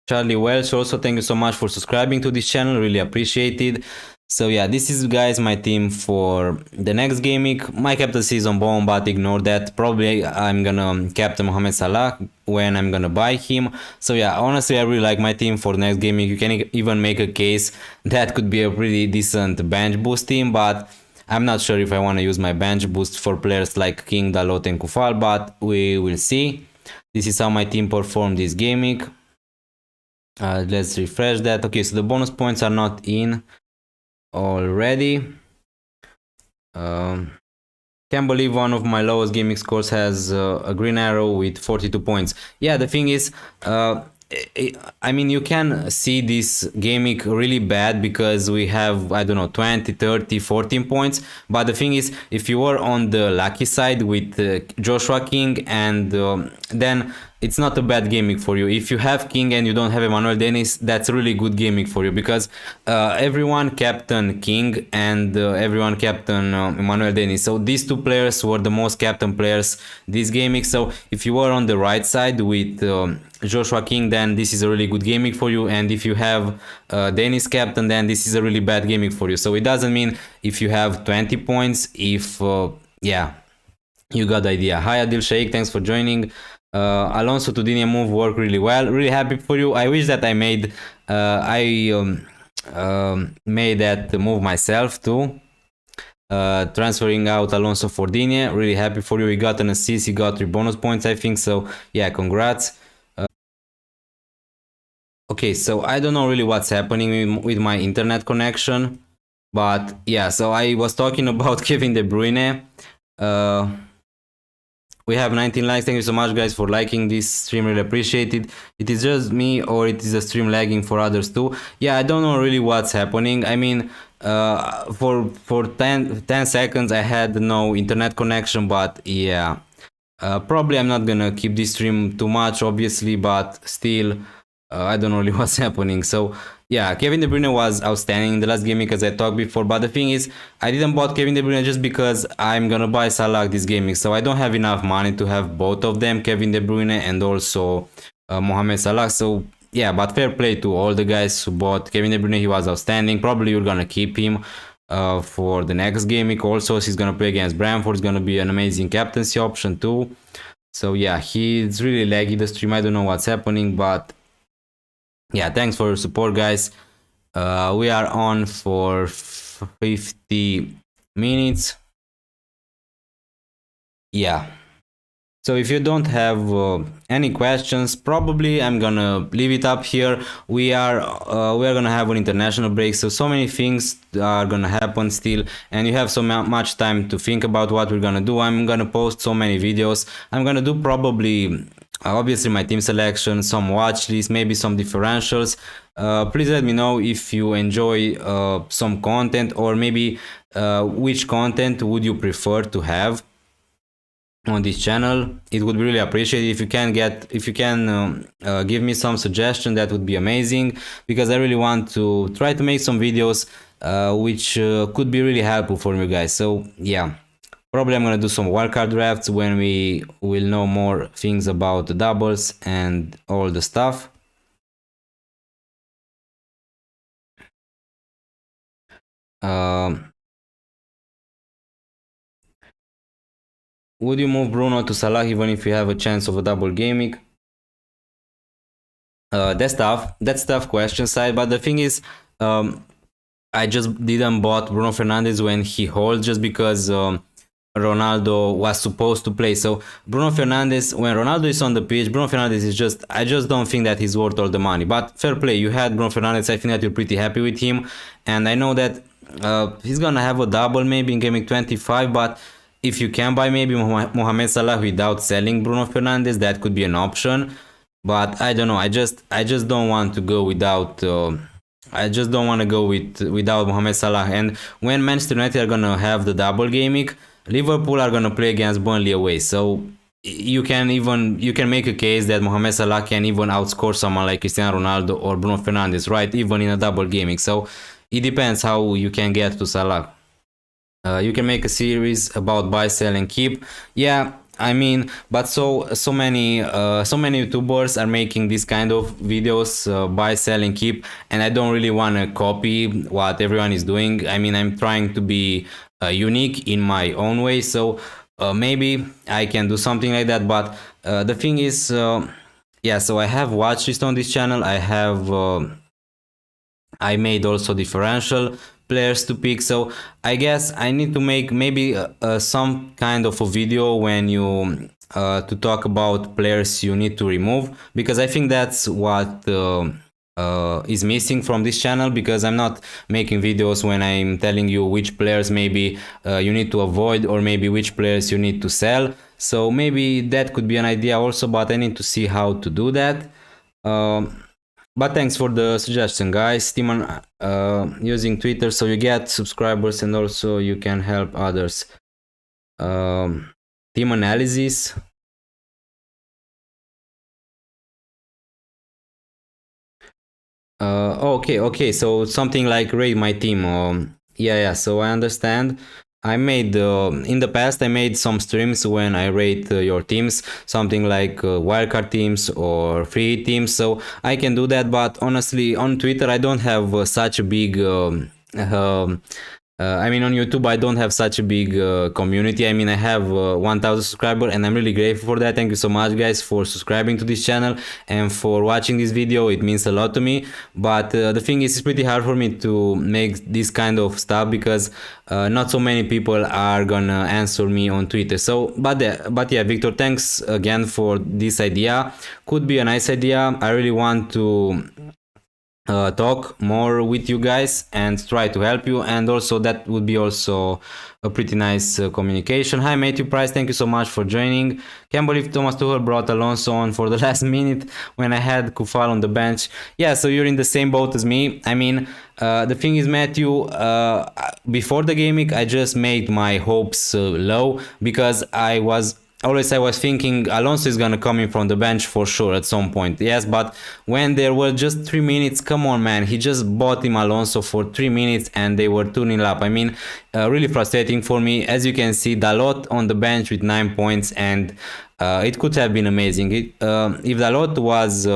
Charlie Welsh, also thank you so much for subscribing to this channel, really appreciate it. So yeah, this is, guys, my team for the next game week. My captaincy is on Bone, but ignore that. Probably I'm gonna captain Mohamed Salah when I'm gonna buy him. So yeah, honestly, I really like my team for the next game week. You can even make a case that could be a pretty decent bench boost team, but I'm not sure if I want to use my bench boost for players like King, Dalot and Kufal, but we will see. This is how my team performed this game week. Let's refresh that. Okay, so the bonus points are not in already. Can't believe one of my lowest gaming scores has a green arrow with 42 points. Yeah, the thing is, I mean, you can see this gaming really bad because we have, I don't know, 20, 30, 14 points. But the thing is, if you were on the lucky side with Joshua King, and then it's not a bad gaming for you. If you have King and you don't have Emmanuel Dennis, that's a really good gaming for you, because everyone captain King and everyone captain Emmanuel Dennis. So these two players were the most captain players this gaming. So if you were on the right side with Joshua King, then this is a really good gaming for you. And if you have Dennis captain, then this is a really bad gaming for you. So it doesn't mean if you have 20 points, if, yeah, you got the idea. Hi Adil Sheikh, thanks for joining. Alonso to Digne move worked really well. Really happy for you. I wish that I made made that move myself too. Transferring out Alonso for Digne. Really happy for you. He got an assist. He got 3 bonus points, I think. So yeah, congrats. Okay, so I don't know really what's happening with my internet connection, but yeah. So I was talking about Kevin De Bruyne. we have 19 likes. Thank you so much, guys, for liking this stream. Really appreciate it. It is just me, or it is a stream lagging for others too? Yeah, I don't know really what's happening. I mean, for 10 seconds I had no internet connection, but yeah, probably I'm not gonna keep this stream too much, obviously, but still, I don't know really what's happening. So yeah, Kevin De Bruyne was outstanding in the last game, as I talked before, but the thing is, I didn't bought Kevin De Bruyne just because I'm gonna buy Salah this gaming, so I don't have enough money to have both of them, Kevin De Bruyne and also Mohamed Salah. So yeah, but fair play to all the guys who bought Kevin De Bruyne. He was outstanding. Probably you're gonna keep him for the next game week. Also, he's gonna play against Brentford. It's gonna be an amazing captaincy option too. So yeah, he's really laggy the stream. I don't know what's happening, but yeah, thanks for your support, guys. We are on for 50 minutes. Yeah. So if you don't have any questions, probably I'm gonna leave it up here. We are gonna have an international break, so many things are gonna happen still, and you have so much time to think about what we're gonna do. I'm gonna post so many videos. I'm gonna do probably obviously my team selection, some watch lists, maybe some differentials. Please let me know if you enjoy some content, or maybe which content would you prefer to have on this channel. It would be really appreciated if you can give me some suggestion. That would be amazing, because I really want to try to make some videos which could be really helpful for you guys. So yeah, probably I'm gonna do some wildcard drafts when we will know more things about the doubles and all the stuff. Would you move Bruno to Salah even if you have a chance of a double gaming? That's tough question, side. But the thing is, I just didn't bought Bruno Fernandes when he holds, just because Ronaldo was supposed to play. So Bruno Fernandes, when Ronaldo is on the pitch, Bruno Fernandes is just, I just don't think that he's worth all the money. But fair play, you had Bruno Fernandes. I think that you're pretty happy with him, and I know that he's gonna have a double maybe in Game 25. But if you can buy maybe Mohamed Salah without selling Bruno Fernandes, that could be an option. But I don't know. I just don't want to go without. I just don't want to go without Mohamed Salah. And when Manchester United are gonna have the double game week, Liverpool are gonna play against Burnley away. So you can make a case that Mohamed Salah can even outscore someone like Cristiano Ronaldo or Bruno Fernandes, right? Even in a double game week. So it depends how you can get to Salah. You can make a series about buy, sell, and keep. Yeah, I mean, but so many YouTubers are making this kind of videos, buy, sell, and keep, and I don't really want to copy what everyone is doing. I mean, I'm trying to be unique in my own way, so maybe I can do something like that. But the thing is, yeah, so I have watch list on this channel. I made also differential players to pick, so I guess I need to make maybe some kind of a video when you to talk about players you need to remove, because I think that's what is missing from this channel, because I'm not making videos when I'm telling you which players maybe you need to avoid, or maybe which players you need to sell. So maybe that could be an idea also, but I need to see how to do that. But thanks for the suggestion, guys. Timon, using Twitter, so you get subscribers and also you can help others. Team analysis. Okay. So something like rate my team. Yeah. So I understand. I made in the past I made some streams when I rate your teams, something like wildcard teams or free teams, so I can do that. But honestly, on Twitter I don't have such a big I mean, on YouTube I don't have such a big community. I mean, I have 1000 subscribers, and I'm really grateful for that. Thank you so much, guys, for subscribing to this channel and for watching this video. It means a lot to me. But the thing is, it's pretty hard for me to make this kind of stuff, because not so many people are gonna answer me on Twitter. So but yeah, Victor, thanks again for this idea. Could be a nice idea. I really want to talk more with you guys and try to help you, and also that would be also a pretty nice communication. Hi Matthew Price, thank you so much for joining. Can't believe Thomas Tuchel brought Alonso on for the last minute when I had Kufal on the bench. Yeah, so you're in the same boat as me. I mean, the thing is, Matthew, before the game week I just made my hopes low, because I was thinking Alonso is gonna come in from the bench for sure at some point. Yes, but when there were just 3 minutes, come on, man, he just bought him Alonso for 3 minutes and they were 2-0 up. I mean, really frustrating for me. As you can see, Dalot on the bench with 9 points, and it could have been amazing. If Dalot was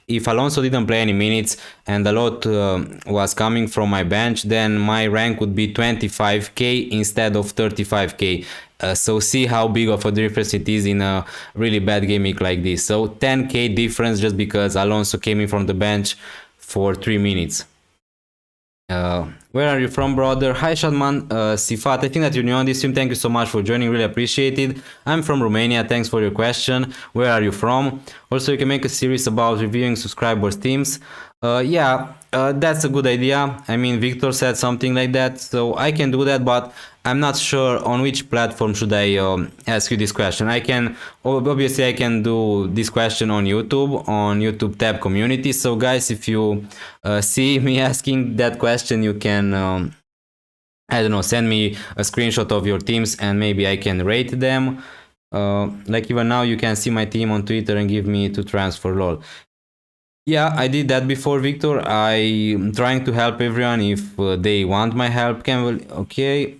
if Alonso didn't play any minutes and Dalot was coming from my bench, then my rank would be 25k instead of 35k. So see how big of a difference it is in a really bad game week like this. So 10k difference just because Alonso came in from the bench for 3 minutes. Where are you from, brother? Hi Shadman, Sifat, I think that you're new on this stream. Thank you so much for joining, really appreciate it. I'm from Romania, thanks for your question. Where are you from? Also, you can make a series about reviewing subscribers' teams. Yeah, that's a good idea. I mean, Victor said something like that, so I can do that, but I'm not sure on which platform should I ask you this question. Obviously I can do this question on YouTube tab community. So guys, if you see me asking that question, you can I don't know, send me a screenshot of your teams and maybe I can rate them. Like even now you can see my team on Twitter and give me to transfer, lol. Yeah, I did that before, Victor. I'm trying to help everyone if they want my help. Okay.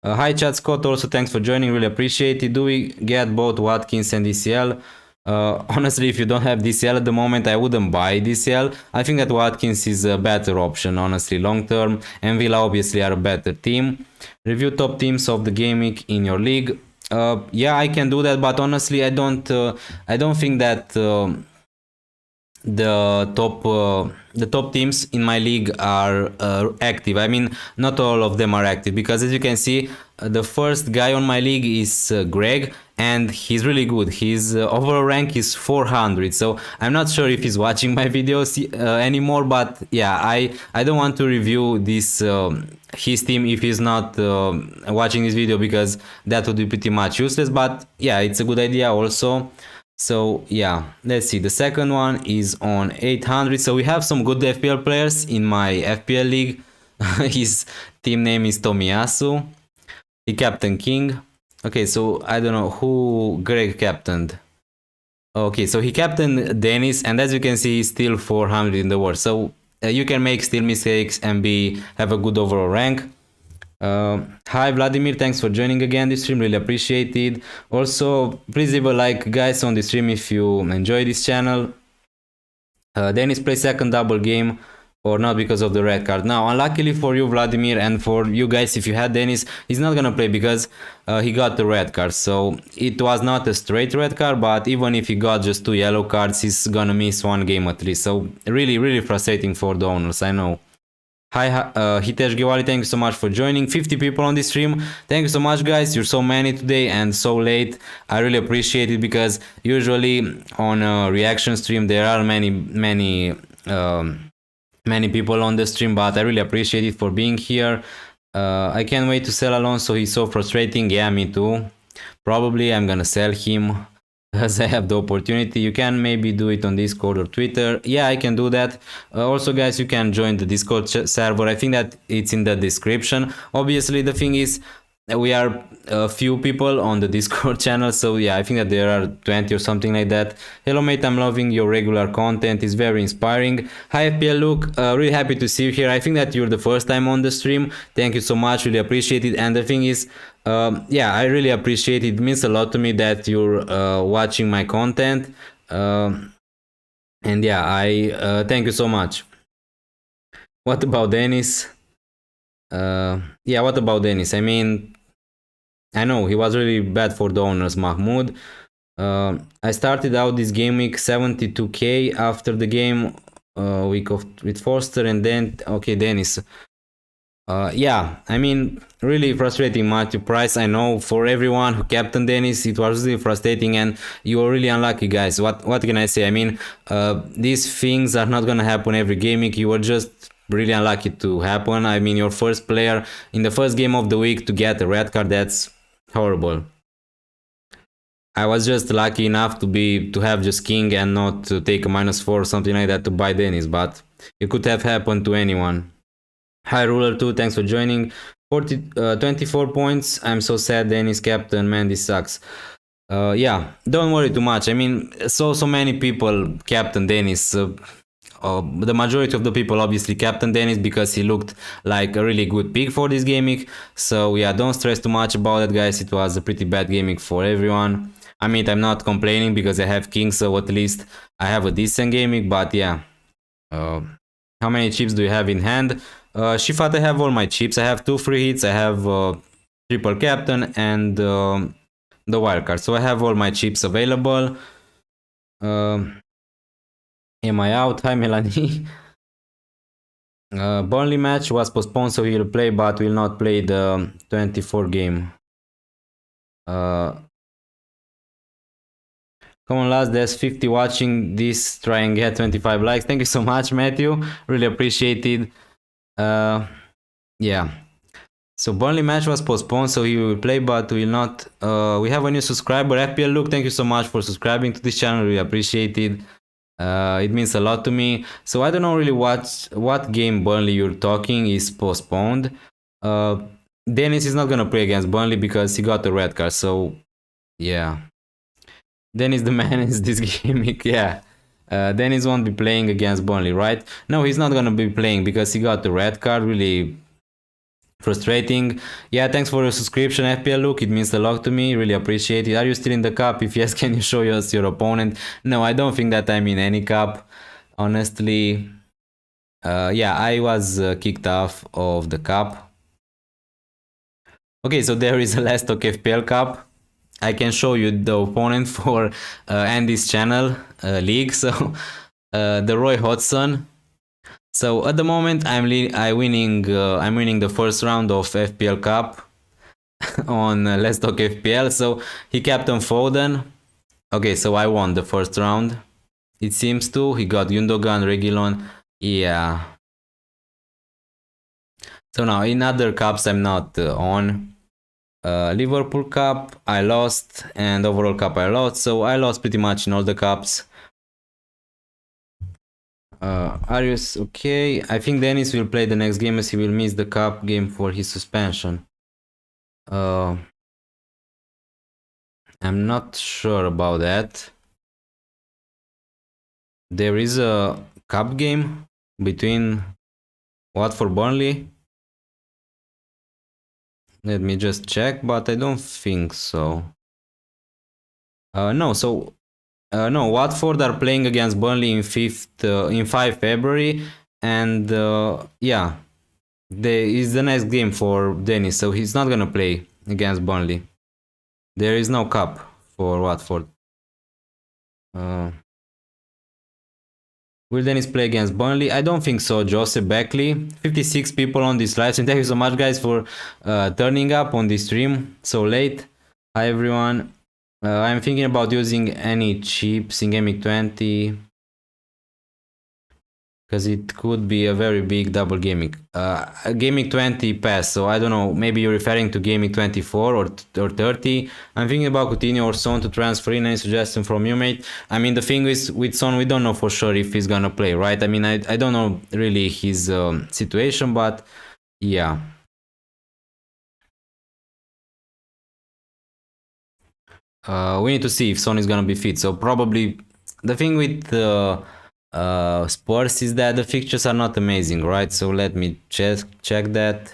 Hi Chad Scott, also thanks for joining, really appreciate it. Do we get both Watkins and DCL? Honestly, if you don't have DCL at the moment, I wouldn't buy DCL. I think that Watkins is a better option, honestly, long term, and Villa obviously are a better team. Review top teams of the game week in your league. Yeah, I can do that, but honestly, I don't think that the top teams in my league are active. I mean, not all of them are active, because as you can see, the first guy on my league is Greg, and he's really good. His overall rank is 400, so I'm not sure if he's watching my videos anymore, but yeah, I don't want to review this his team if he's not watching this video, because that would be pretty much useless. But yeah, it's a good idea also. So yeah, let's see, the second one is on 800. So we have some good FPL players in my FPL league. His team name is Tomiyasu. He captained King. Okay, so I don't know who Greg captained. Okay, so he captained Dennis, and as you can see, he's still 400 in the world. So you can make still mistakes and have a good overall rank. Hi Vladimir, thanks for joining again this stream, really appreciate it. Also, please leave a like, guys, on the stream if you enjoy this channel. Dennis plays second double game or not because of the red card. Now, unluckily for you, Vladimir, and for you guys, if you had Dennis, he's not gonna play because he got the red card. So it was not a straight red card, but even if he got just 2 yellow cards, he's gonna miss 1 game at least. So really frustrating for the owners, I know. Hi Hitesh Gewali, thank you so much for joining. 50 people on this stream, thank you so much, guys. You're so many today and so late. I really appreciate it, because usually on a reaction stream there are many people on the stream, but I really appreciate it for being here. I can't wait to sell Alonso, he's so frustrating. Yeah, me too. Probably I'm gonna sell him as I have the opportunity. You can maybe do it on Discord or Twitter. Yeah, I can do that. Also, guys, you can join the Discord server. I think that it's in the description. Obviously, the thing is, we are a few people on the Discord channel, so yeah, I think that there are 20 or something like that. Hello mate, I'm loving your regular content, it's very inspiring. Hi FPL Luke, really happy to see you here. I think that you're the first time on the stream. Thank you so much, really appreciate it. And the thing is, yeah, I really appreciate it. It means a lot to me that you're watching my content. And yeah, I thank you so much. What about Dennis? Yeah, what about Dennis? I mean, I know he was really bad for the owners, Mahmoud. I started out this game week 72k after the game week with Forster, and then okay, Dennis. Yeah, I mean, really frustrating match to Price. I know for everyone who captained Dennis, it was really frustrating, and you were really unlucky, guys. What can I say? I mean, these things are not gonna happen every game week. You were just really unlucky to happen. I mean, your first player in the first game of the week to get a red card. That's horrible. I was just lucky enough to have just king and not to take a -4 or something like that to buy Dennis, but it could have happened to anyone. Hi Ruler 2, thanks for joining. 24 points. I'm so sad Dennis captain, man, this sucks. Yeah, don't worry too much. I mean, so many people captain Dennis. The majority of the people obviously captain Dennis because he looked like a really good pick for this gaming. So yeah, don't stress too much about it, guys. It was a pretty bad gaming for everyone. I mean, I'm not complaining because I have king, so at least I have a decent gaming. But yeah, how many chips do you have in hand? Shifat, I have all my chips. I have 2 free hits. I have triple captain and the wildcard. So I have all my chips available. Am I out? Hi Melanie. Burnley match was postponed, so he will play, but will not play the 24 game. Come on, lads, there's 50 watching this. Try and get 25 likes. Thank you so much, Matthew. Really appreciated. Yeah. So Burnley match was postponed, so he will play, but will not. We have a new subscriber, FPL Luke. Thank you so much for subscribing to this channel. Really appreciate it. It means a lot to me. So I don't know really what game Burnley you're talking is postponed. Dennis is not gonna play against Burnley because he got a red card. So yeah, Dennis the man is this gimmick. Yeah, Dennis won't be playing against Burnley, right? No, he's not gonna be playing because he got the red card. Really frustrating. Yeah, thanks for your subscription, FPL Luke. It means a lot to me. Really appreciate it. Are you still in the cup? If yes, can you show us your opponent? No, I don't think that I'm in any cup, honestly. Yeah, I was kicked off of the cup. Okay, so there is a Last Talk FPL Cup. I can show you the opponent for Andy's channel league. So the Roy Hodgson. So at the moment, I'm winning the first round of FPL Cup on Let's Talk FPL. So he captained Foden. Okay, so I won the first round. It seems to. He got Gundogan, Reguilon. Yeah. So now in other cups I'm not on. Liverpool Cup I lost, and overall cup I lost. So I lost pretty much in all the cups. Arius, okay. I think Dennis will play the next game as he will miss the cup game for his suspension. I'm not sure about that. There is a cup game between Watford Burnley. Let me just check, but I don't think so. No, so no, Watford are playing against Burnley in 5 February, and yeah, is the next game for Dennis, so he's not gonna play against Burnley. There is no cup for Watford. Will Dennis play against Burnley? I don't think so, Joseph Beckley. 56 people on this live stream. Thank you so much, guys, for turning up on this stream so late. Hi, everyone. I'm thinking about using any chips in Gameweek 20 because it could be a very big double gaming. Gameweek 20 pass, so I don't know, maybe you're referring to Gameweek 24 or 30. I'm thinking about Coutinho or Son to transfer in. Any suggestion from you, mate? I mean, the thing is, with Son, we don't know for sure if he's gonna play, right? I mean, I don't know really his situation, but yeah. We need to see if Son is gonna be fit. So probably the thing with Spurs is that the fixtures are not amazing, right? So let me check that.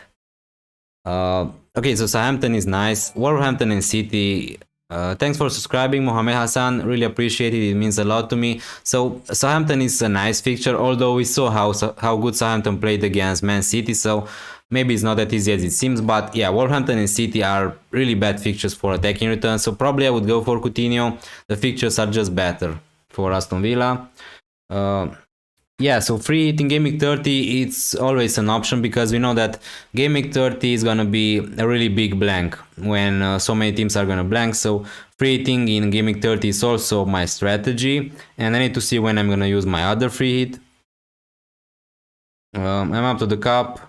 Okay, so Southampton is nice. Wolverhampton and City. Thanks for subscribing, Mohamed Hassan. Really appreciate it. It means a lot to me. So Southampton is a nice fixture, although we saw how good Southampton played against Man City. So maybe it's not that easy as it seems. But yeah, Wolverhampton and City are really bad fixtures for attacking return. So probably I would go for Coutinho. The fixtures are just better for Aston Villa. Yeah, so free hit in Game Week 30, it's always an option because we know that Game Week 30 is gonna be a really big blank when so many teams are gonna blank. So free hitting in Game Week 30 is also my strategy, and I need to see when I'm gonna use my other free hit. I'm up to the cup.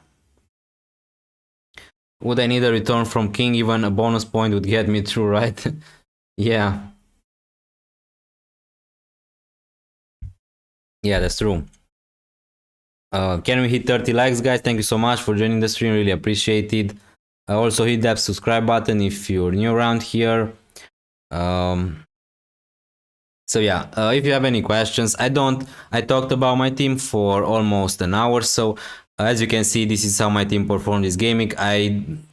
Would I need a return from king? Even a bonus point would get me through, right? Yeah. Yeah, that's true. Can we hit 30 likes, guys? Thank you so much for joining the stream. Really appreciate it. Also hit that subscribe button if you're new around here. So yeah, if you have any questions, I talked about my team for almost an hour. So as you can see, this is how my team performed this gaming.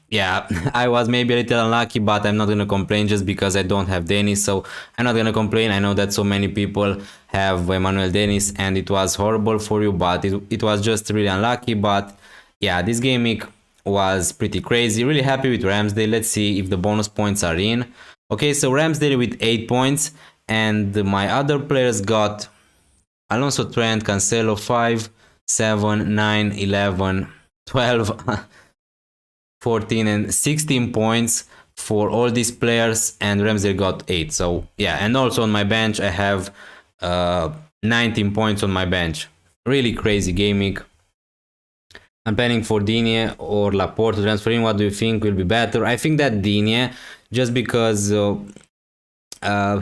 Yeah, I was maybe a little unlucky, but I'm not gonna complain just because I don't have Denis. So I'm not gonna complain. I know that so many people have Emmanuel Denis and it was horrible for you, but it was just really unlucky. But yeah, this gaming was pretty crazy. Really happy with Ramsdale. Let's see if the bonus points are in. Okay, so Ramsdale with 8 points. And my other players got Alonso, Trent, Cancelo 5, 7, 9, 11, 12, 14 and 16 points for all these players, and Ramsdale got 8. So yeah, and also on my bench I have 19 points on my bench. Really crazy gaming. I'm planning for Digne or Laporte to transfer in. What do you think will be better? I think that Digne, just because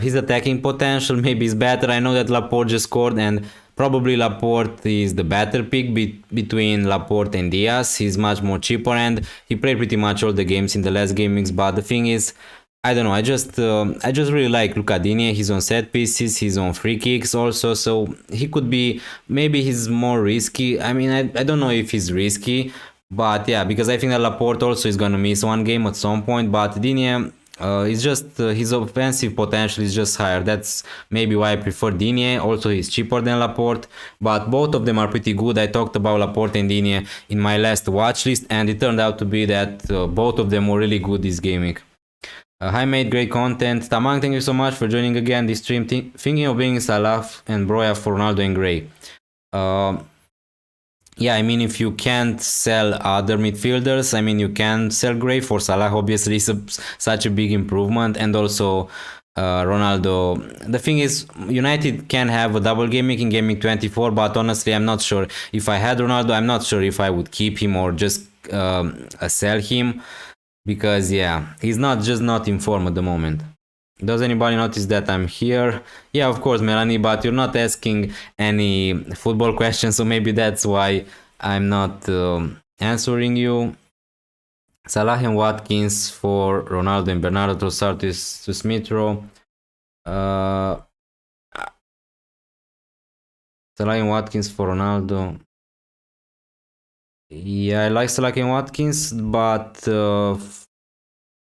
his attacking potential maybe is better. I know that Laporte just scored, and probably Laporte is the better pick between Laporte and Diaz. He's much more cheaper, and he played pretty much all the games in the last gamings. But the thing is, I don't know. I just really like Luca Digne. He's on set pieces. He's on free kicks also, so he could be, maybe he's more risky. I mean, I don't know if he's risky, but yeah, because I think that Laporte also is gonna miss one game at some point. But Digne, it's just his offensive potential is just higher. That's maybe why I prefer Digne. Also, he's cheaper than Laporte, but both of them are pretty good. I talked about Laporte and Digne in my last watch list, and it turned out to be that both of them were really good this gaming. Hi mate, great content. Tamang, thank you so much for joining again this stream. Thinking of bringing Salah and Broya for Ronaldo and Gray. Yeah, I mean, if you can't sell other midfielders, I mean, you can sell Gray for Salah. Obviously, it's such a big improvement, and also Ronaldo. The thing is, United can have a double gaming in gaming 24, but honestly, I'm not sure. If I had Ronaldo, I'm not sure if I would keep him or just sell him, because yeah, he's not in form at the moment. Does anybody notice that I'm here? Yeah, of course, Melanie, but you're not asking any football questions, so maybe that's why I'm not answering you. Salah and Watkins for Ronaldo and Bernardo Trossard to Smith Rowe. Salah and Watkins for Ronaldo. Yeah, I like Salah and Watkins, but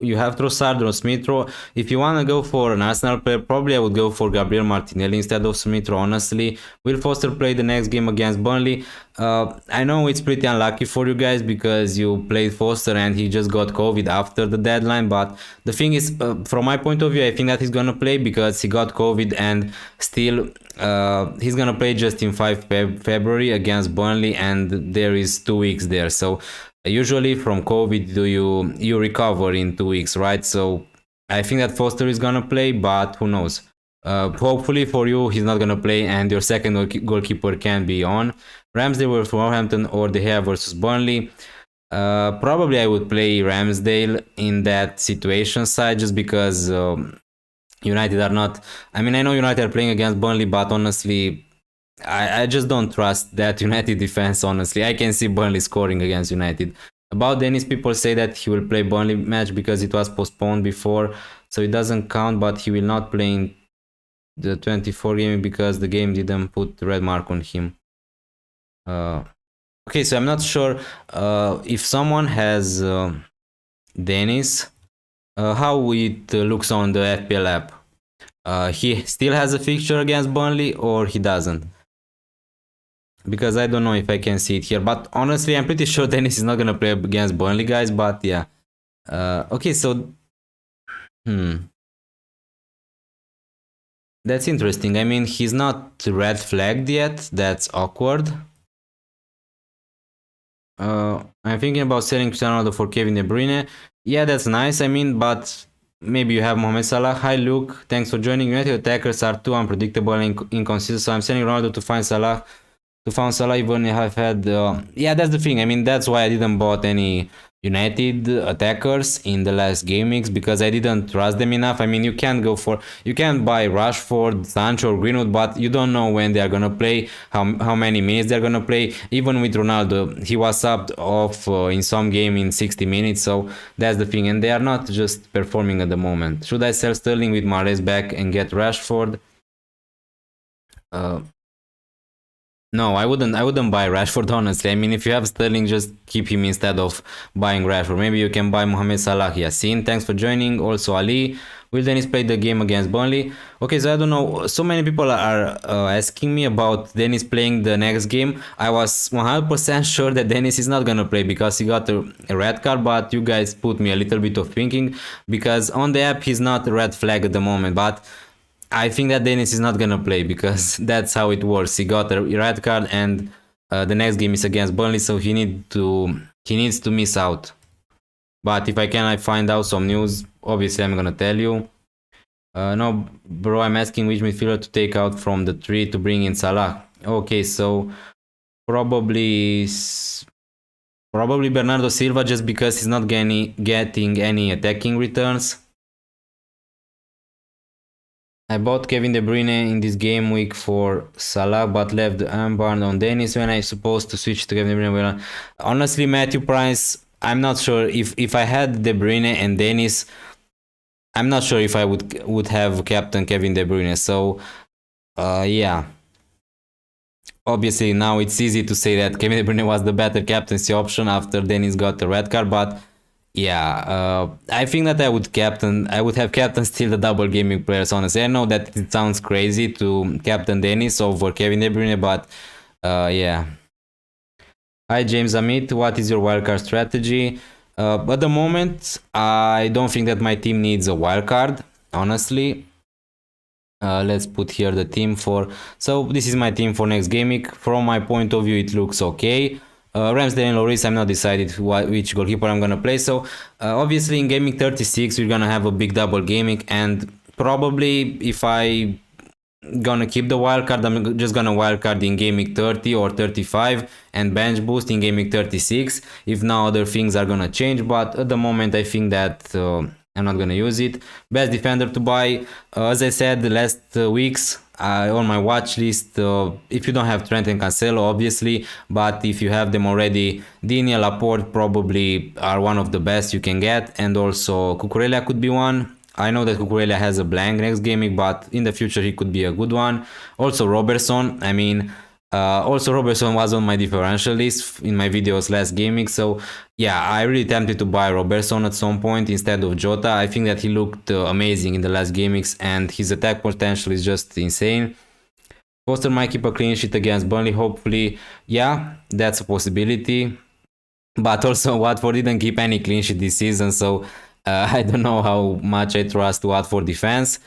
you have Trossard or Smith Rowe. If you want to go for an Arsenal player, probably I would go for Gabriel Martinelli instead of Smith Rowe, honestly. Will Foster play the next game against Burnley? I know it's pretty unlucky for you guys because you played Foster and he just got COVID after the deadline, but the thing is, from my point of view, I think that he's gonna play because he got COVID, and still he's gonna play just in 5 February against Burnley, and there is 2 weeks there. So usually from COVID you recover in 2 weeks, right? So I think that Foster is gonna play, but who knows? Hopefully for you he's not gonna play and your second goalkeeper can be on. Ramsdale versus Wolverhampton or De Gea versus Burnley. Probably I would play Ramsdale in that situation side, just because United are not. I mean, I know United are playing against Burnley, but honestly, I just don't trust that United defense, honestly. I can see Burnley scoring against United. About Dennis, people say that he will play Burnley match because it was postponed before, so it doesn't count, but he will not play in the 24 game because the game didn't put the red mark on him. Okay, so I'm not sure if someone has Dennis, how it looks on the FPL app. He still has a fixture against Burnley or he doesn't? Because I don't know if I can see it here, but honestly I'm pretty sure Dennis is not gonna play against Burnley, guys. But yeah, okay, so That's interesting. I mean, he's not red flagged yet. That's awkward. I'm thinking about selling Cristiano Ronaldo for Kevin De Bruyne. Yeah, that's nice. I mean, but maybe you have Mohamed Salah. Hi, Luke. Thanks for joining. United attackers are too unpredictable and inconsistent. So I'm selling Ronaldo to find Salah. To find Salah, even if I've had. Yeah, that's the thing. I mean, that's why I didn't bought any United attackers in the last game weeks because I didn't trust them enough. I mean, you can buy Rashford, Sancho, or Greenwood, but you don't know when they are gonna play, how many minutes they're gonna play. Even with Ronaldo, he was subbed off in some game in 60 minutes, so that's the thing. And they are not just performing at the moment. Should I sell Sterling with Mahrez back and get Rashford? Uh, No, I wouldn't. I wouldn't buy Rashford honestly. I mean, if you have Sterling, just keep him instead of buying Rashford. Maybe you can buy Mohamed Salah. Yasin, thanks for joining. Also Ali. Will Dennis play the game against Burnley? Okay, so I don't know. So many people are asking me about Dennis playing the next game. I was 100% sure that Dennis is not gonna play because he got a red card. But you guys put me a little bit of thinking because on the app he's not a red flag at the moment. But I think that Dennis is not gonna play because that's how it works. He got a red card, and the next game is against Burnley, so he needs to miss out. But if I find out some news, obviously I'm gonna tell you. No, bro, I'm asking which midfielder to take out from the tree to bring in Salah. Okay, so probably Bernardo Silva just because he's not getting any attacking returns. I bought Kevin De Bruyne in this game week for Salah, but left the armband on Dennis when I supposed to switch to Kevin De Bruyne. Honestly, Matthew Price, I'm not sure if I had De Bruyne and Dennis, I'm not sure if I would have captain Kevin De Bruyne. So, yeah. Obviously, now it's easy to say that Kevin De Bruyne was the better captaincy option after Dennis got the red card, but yeah, I think that I would have captain still the double gaming players, honestly. I know that it sounds crazy to captain Dennis over Kevin De Bruyne, but yeah. Hi James Amit, what is your wildcard strategy? At the moment, I don't think that my team needs a wildcard, honestly. Let's put here the team for... So this is my team for next game week. From my point of view, it looks okay. Ramsdale and Lloris, I'm not decided which goalkeeper I'm gonna play. So obviously in gaming 36 we're gonna have a big double gaming, and probably if I gonna keep the wildcard, I'm just gonna wildcard in gaming 30 or 35 and bench boost in gaming 36 if now other things are gonna change. But at the moment I think that I'm not gonna use it. Best defender to buy, as I said the last weeks, on my watch list, if you don't have Trent and Cancelo obviously, but if you have them already, Dini, Laporte probably are one of the best you can get, and also Cucurella could be one. I know that Cucurella has a blank next gaming, but in the future he could be a good one. Also Robertson, I mean, also Robertson was on my differential list in my videos last gaming, so yeah, I really tempted to buy Robertson at some point instead of Jota. I think that he looked amazing in the last gamings and his attack potential is just insane. Foster might keep a clean sheet against Burnley, hopefully. Yeah, that's a possibility, but also Watford didn't keep any clean sheet this season, so I don't know how much I trust Watford defense.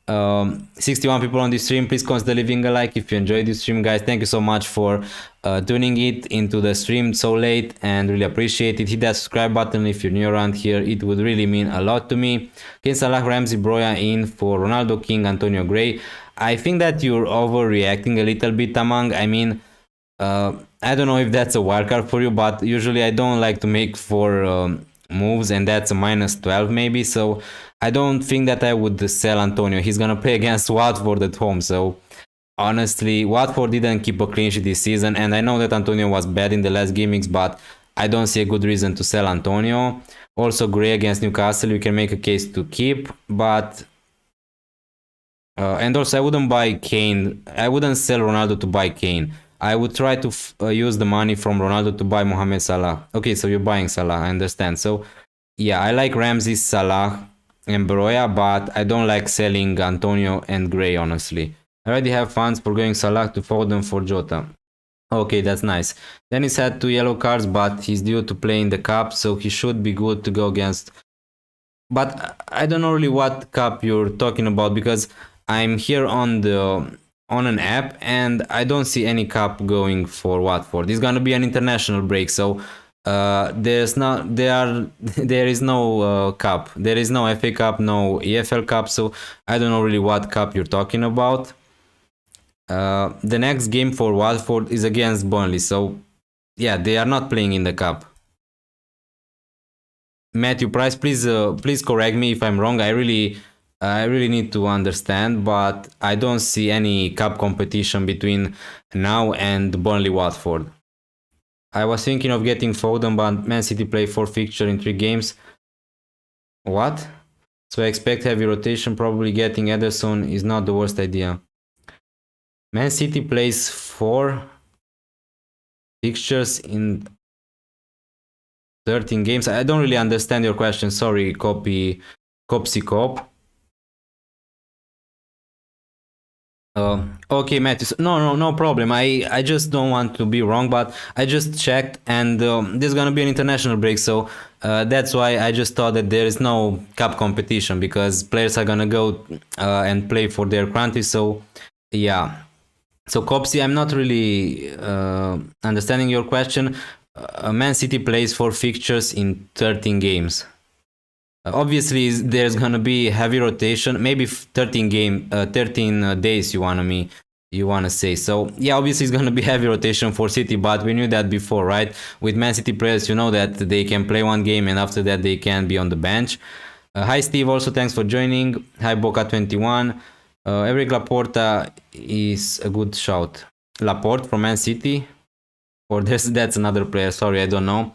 61 people on this stream, please consider leaving a like if you enjoyed this stream, guys. Thank you so much for tuning it into the stream so late, and really appreciate it. Hit that subscribe button if you're new around here, it would really mean a lot to me. Kane, Salah, Ramsey, Broya in for Ronaldo, King, Antonio Gray. I think that you're overreacting a little bit, Tamang. I mean, I don't know if that's a wildcard for you, but usually I don't like to make 4 moves, and that's a -12 maybe, so I don't think that I would sell Antonio. He's gonna play against Watford at home, so honestly, Watford didn't keep a clean sheet this season, and I know that Antonio was bad in the last gamings, but I don't see a good reason to sell Antonio. Also Gray against Newcastle, you can make a case to keep, but and also I wouldn't buy Kane. I wouldn't sell Ronaldo to buy Kane. I would try to use the money from Ronaldo to buy Mohamed Salah. Okay, so you're buying Salah, I understand. So yeah, I like Ramsey, Salah, and Broya, but I don't like selling Antonio and Gray, honestly. I already have funds for going Salah to Foden for Jota. Okay, that's nice. Then he's had 2 yellow cards, but he's due to play in the cup, so he should be good to go against... But I don't know really what cup you're talking about, because I'm here on an app and I don't see any cup going for Watford. It's gonna be an international break, so there is no cup. There is no FA Cup, no EFL Cup, so I don't know really what cup you're talking about. The next game for Watford is against Burnley, so yeah, they are not playing in the cup. Matthew Price, please correct me if I'm wrong. I really need to understand, but I don't see any cup competition between now and Burnley Watford. I was thinking of getting Foden, but Man City play 4 fixture in 3 games. What? So I expect heavy rotation. Probably getting Ederson is not the worst idea. Man City plays 4 fixtures in 13 games. I don't really understand your question. Sorry, Copsy Cop. Okay, Matthew. No problem. I just don't want to be wrong, but I just checked, and there's gonna be an international break, so that's why I just thought that there is no cup competition because players are gonna go and play for their country. So yeah. So Copsy, I'm not really understanding your question. Man City plays 4 fixtures in 13 games. Obviously, there's gonna be heavy rotation. Maybe 13 days. You wanna say? So yeah, obviously it's gonna be heavy rotation for City, but we knew that before, right? With Man City players, you know that they can play 1 game and after that they can be on the bench. Hi Steve, also thanks for joining. Hi Boca21. Eric Laporta is a good shout. Laporte from Man City, or that's another player. Sorry, I don't know.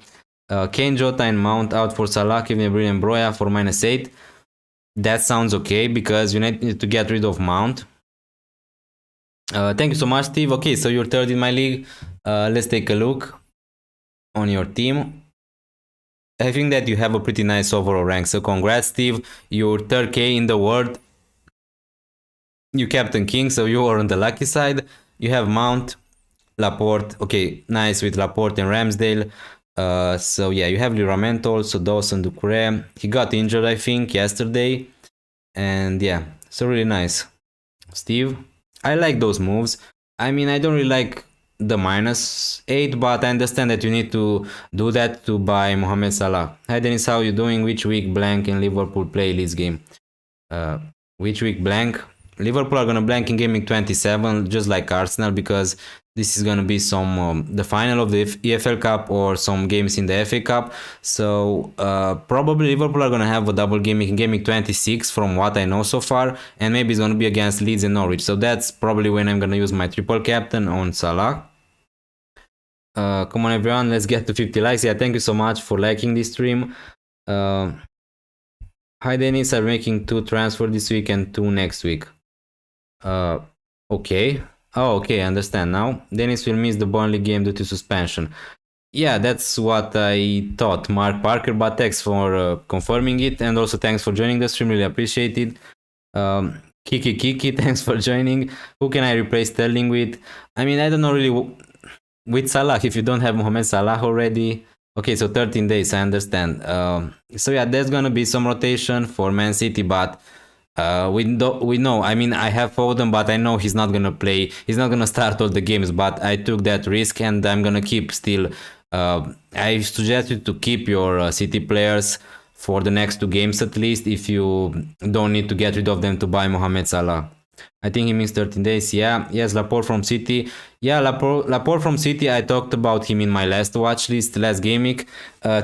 Kane, Jota, and Mount out for Salah, Kevin De Bruyne, and Broja for -8. That sounds okay because you need to get rid of Mount. Thank you so much, Steve. Okay, so you're third in my league. Let's take a look on your team. I think that you have a pretty nice overall rank, so congrats, Steve. You're 3rd in the world. You captain King, so you are on the lucky side. You have Mount, Laporte. Okay, nice with Laporte and Ramsdale. So yeah, you have Livramento, also Dawson, Ducre. He got injured, I think, yesterday. And yeah, so really nice. Steve, I like those moves. I mean, I don't really like the -8, but I understand that you need to do that to buy Mohamed Salah. Hi Denis, how you doing? Which week blank in Liverpool play this game? Which week blank? Liverpool are gonna blank in Gameweek 27, just like Arsenal, because this is gonna be some the final of the EFL Cup or some games in the FA Cup. So probably Liverpool are gonna have a double Gameweek in Gameweek 26, from what I know so far, and maybe it's gonna be against Leeds and Norwich. So that's probably when I'm gonna use my triple captain on Salah. Come on everyone, let's get to 50 likes. Yeah, thank you so much for liking this stream. Hi Dennis, I'm making 2 transfers this week and 2 next week. Okay. Oh, okay, I understand now. Dennis will miss the Burnley game due to suspension. Yeah, that's what I thought, Mark Parker, but thanks for confirming it, and also thanks for joining the stream, really appreciate it. Kiki, thanks for joining. Who can I replace Sterling with? I mean, I don't know really with Salah, if you don't have Mohamed Salah already. Okay, so 13 days, I understand. So yeah, there's gonna be some rotation for Man City, but we know. I mean, I have Foden, but I know he's not gonna play. He's not gonna start all the games. But I took that risk, and I'm gonna keep still. I suggest you to keep your City players for the next 2 games at least, if you don't need to get rid of them to buy Mohamed Salah. I think he means 13 days. Yeah, yes, Laporte from City. Yeah, Laporte from City. I talked about him in my last watch list, last Gameweek.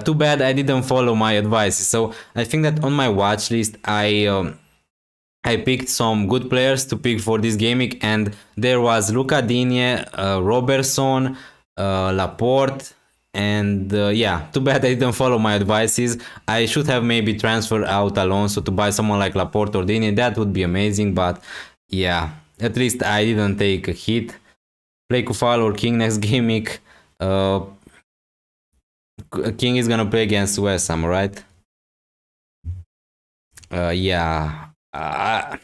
Too bad I didn't follow my advice. So I think that on my watch list, I picked some good players to pick for this Gameweek, and there was Luca Digne, Robertson, Laporte, and yeah, too bad I didn't follow my advices. I should have maybe transferred out Alonso to buy someone like Laporte or Digne. That would be amazing, but yeah, at least I didn't take a hit. Play Kufal or King next Gameweek. King is gonna play against West Ham, right? Yeah. I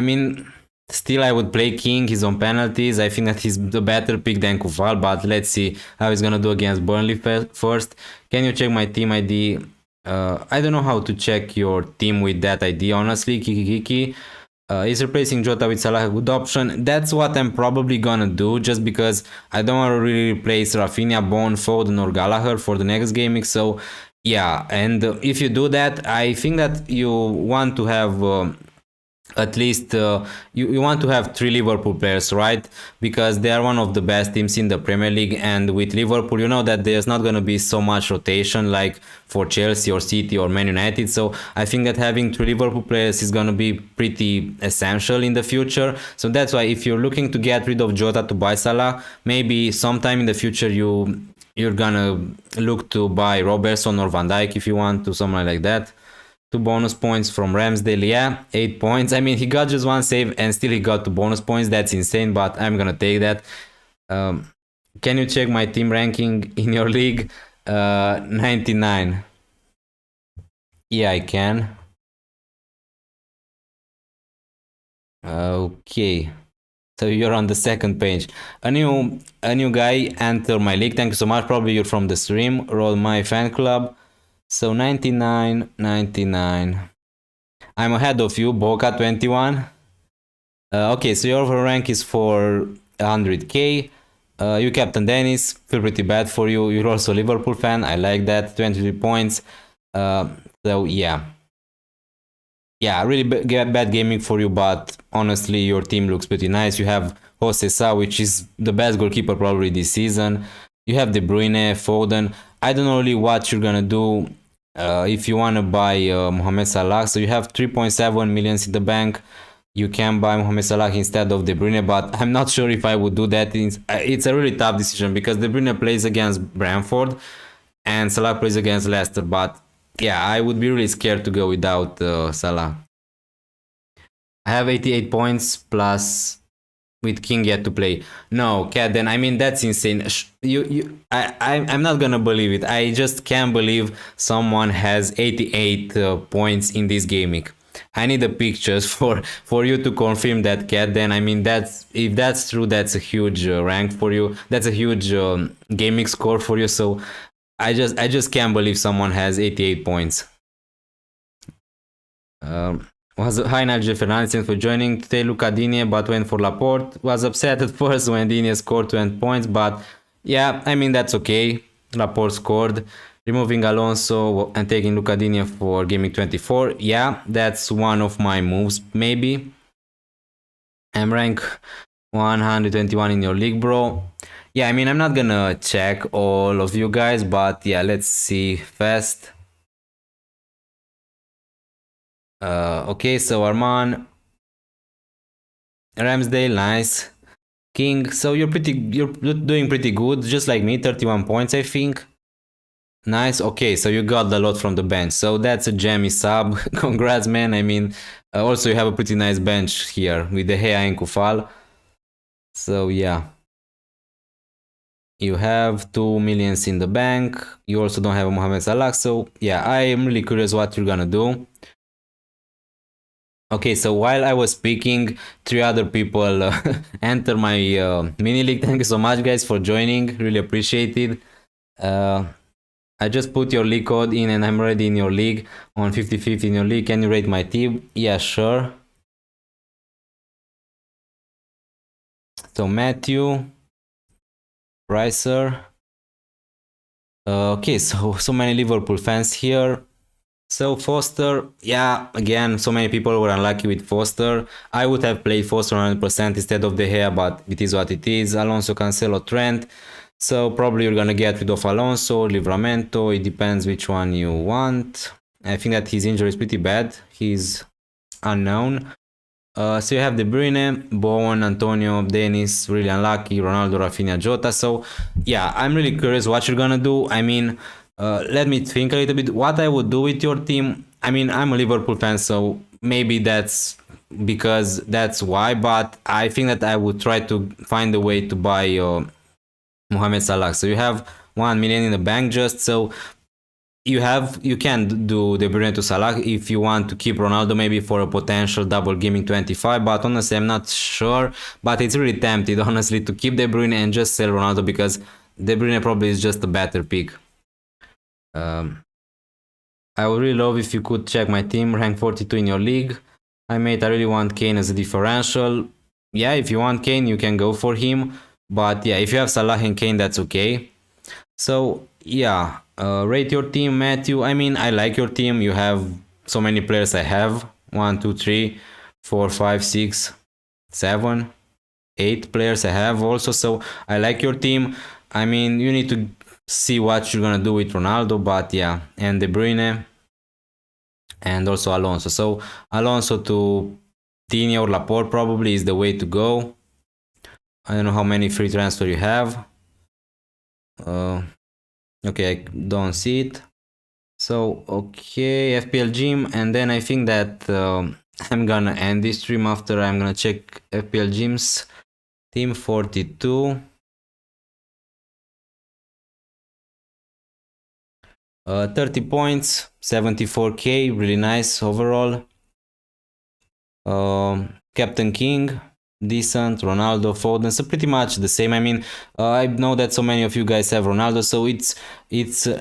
mean, still I would play King. He's on penalties. I think that he's the better pick than Kufal, but let's see how he's gonna do against Burnley first. Can you check my team ID? I don't know how to check your team with that ID, honestly, Kiki. Is replacing Jota with Salah a good option? That's what I'm probably gonna do, just because I don't want to really replace Rafinha, Bone, Foden or Gallagher for the next gaming. So yeah, and if you do that, I think that you want to have at least you want to have 3 Liverpool players, right? Because they are one of the best teams in the Premier League, and with Liverpool, you know that there's not going to be so much rotation like for Chelsea or City or Man United. So I think that having 3 Liverpool players is going to be pretty essential in the future. So that's why if you're looking to get rid of Jota to buy Salah, maybe sometime in the future you're gonna look to buy Robertson or Van Dijk if you want to, something like that. 2 bonus points from Ramsdale, yeah, 8 points. I mean, he got just 1 save and still he got 2 bonus points. That's insane, but I'm gonna take that. Can you check my team ranking in your league? 99. Yeah, I can. Okay. So you're on the second page. A new guy enter my league. Thank you so much. Probably you're from the stream. Roll my fan club. So 99, 99. I'm ahead of you, Boca 21. Okay, so your overall rank is for 100k. You Captain Dennis, feel pretty bad for you. You're also a Liverpool fan. I like that. 23 points. So yeah. Yeah, really bad gaming for you, but honestly, your team looks pretty nice. You have Jose Sa, which is the best goalkeeper probably this season. You have De Bruyne, Foden. I don't know really what you're gonna do if you want to buy Mohamed Salah. So you have 3.7 millions in the bank. You can buy Mohamed Salah instead of De Bruyne, but I'm not sure if I would do that. It's a really tough decision because De Bruyne plays against Brentford and Salah plays against Leicester. But yeah, I would be really scared to go without Salah. I have 88 points plus with King yet to play. No, Cat, then I mean that's insane. I'm not gonna believe it. I just can't believe someone has 88 points in this gaming. I need the pictures for you to confirm that, Cat. Then I mean if that's true, that's a huge rank for you. That's a huge gaming score for you. So I just can't believe someone has 88 points. Hi Nigel Fernandez, thanks for joining. Today Luca Digne but went for Laporte. Was upset at first when Digne scored 20 points, but yeah, I mean that's okay. Laporte scored. Removing Alonso and taking Luca Digne for gaming 24. Yeah, that's one of my moves maybe. I'm rank 121 in your league, bro. Yeah, I mean I'm not gonna check all of you guys, but yeah, let's see fast. Okay, so Arman, Ramsdale, nice. King, so you're doing pretty good, just like me, 31 points, I think. Nice. Okay, so you got a lot from the bench, so that's a jammy sub. Congrats, man. I mean, also you have a pretty nice bench here with the Hea and Kufal. So yeah, you have 2 millions in the bank. You also don't have a Mohamed Salah, so yeah, I am really curious what you're gonna do. Okay, so while I was speaking, 3 other people enter my mini league. Thank you so much, guys, for joining. Really appreciate it. I just put your league code in and I'm already in your league on 50-50 in your league. Can you rate my team? Yeah, sure. So Matthew, Ricer. Okay, so many Liverpool fans here. So Foster, yeah, again, so many people were unlucky with Foster. I would have played Foster 100% instead of De Gea, but it is what it is. Alonso, Cancelo, Trent. So probably you're gonna get rid of Alonso, Livramento. It depends which one you want. I think that his injury is pretty bad. He's unknown. So you have De Bruyne, Bowen, Antonio, Dennis, really unlucky, Ronaldo, Rafinha, Jota. So yeah, I'm really curious what you're gonna do. I mean, let me think a little bit what I would do with your team. I mean, I'm a Liverpool fan, so maybe that's because that's why, but I think that I would try to find a way to buy Mohamed Salah. So you have 1 million in the bank just, so you can do De Bruyne to Salah if you want to keep Ronaldo maybe for a potential double gaming 25, but honestly I'm not sure, but it's really tempted honestly to keep De Bruyne and just sell Ronaldo because De Bruyne probably is just a better pick. I would really love if you could check my team, rank 42 in your league. Hi mate, I really want Kane as a differential. Yeah, if you want Kane, you can go for him. But yeah, if you have Salah and Kane, that's okay. So yeah, rate your team, Matthew. I mean, I like your team. You have so many players I have. 1, 2, 3, 4, 5, 6, 7, 8 players I have also. So I like your team. I mean, you need to see what you're gonna do with Ronaldo, but yeah, and De Bruyne and also Alonso. So Alonso to Tini or Laporte probably is the way to go. I don't know how many free transfer you have. Okay, I don't see it. So okay, FPL Gym, and then I think that I'm gonna end this stream after I'm gonna check FPL Gym's team 42. 30 points, 74k, really nice overall. Captain King, decent. Ronaldo, Foden, so pretty much the same. I mean, I know that so many of you guys have Ronaldo, so it's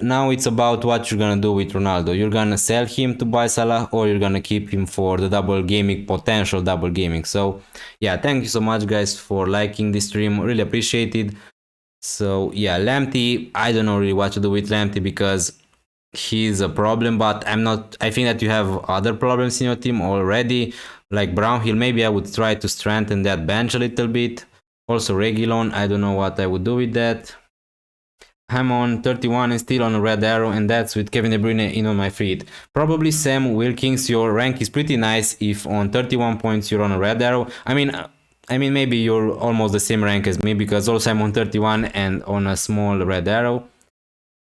now it's about what you're gonna do with Ronaldo. You're gonna sell him to buy Salah, or you're gonna keep him for the double gaming, potential double gaming. So yeah, thank you so much guys for liking this stream, really appreciate it. So yeah, Lamptey, I don't know really what to do with Lamptey because he's a problem, but I think that you have other problems in your team already, like Brownhill. Maybe I would try to strengthen that bench a little bit. Also Reguilon, I don't know what I would do with that. I'm on 31 and still on a red arrow, and that's with Kevin De Bruyne in on my feed. Probably Sam Wilkins, your rank is pretty nice if on 31 points you're on a red arrow. I mean maybe you're almost the same rank as me, because also I'm on 31 and on a small red arrow.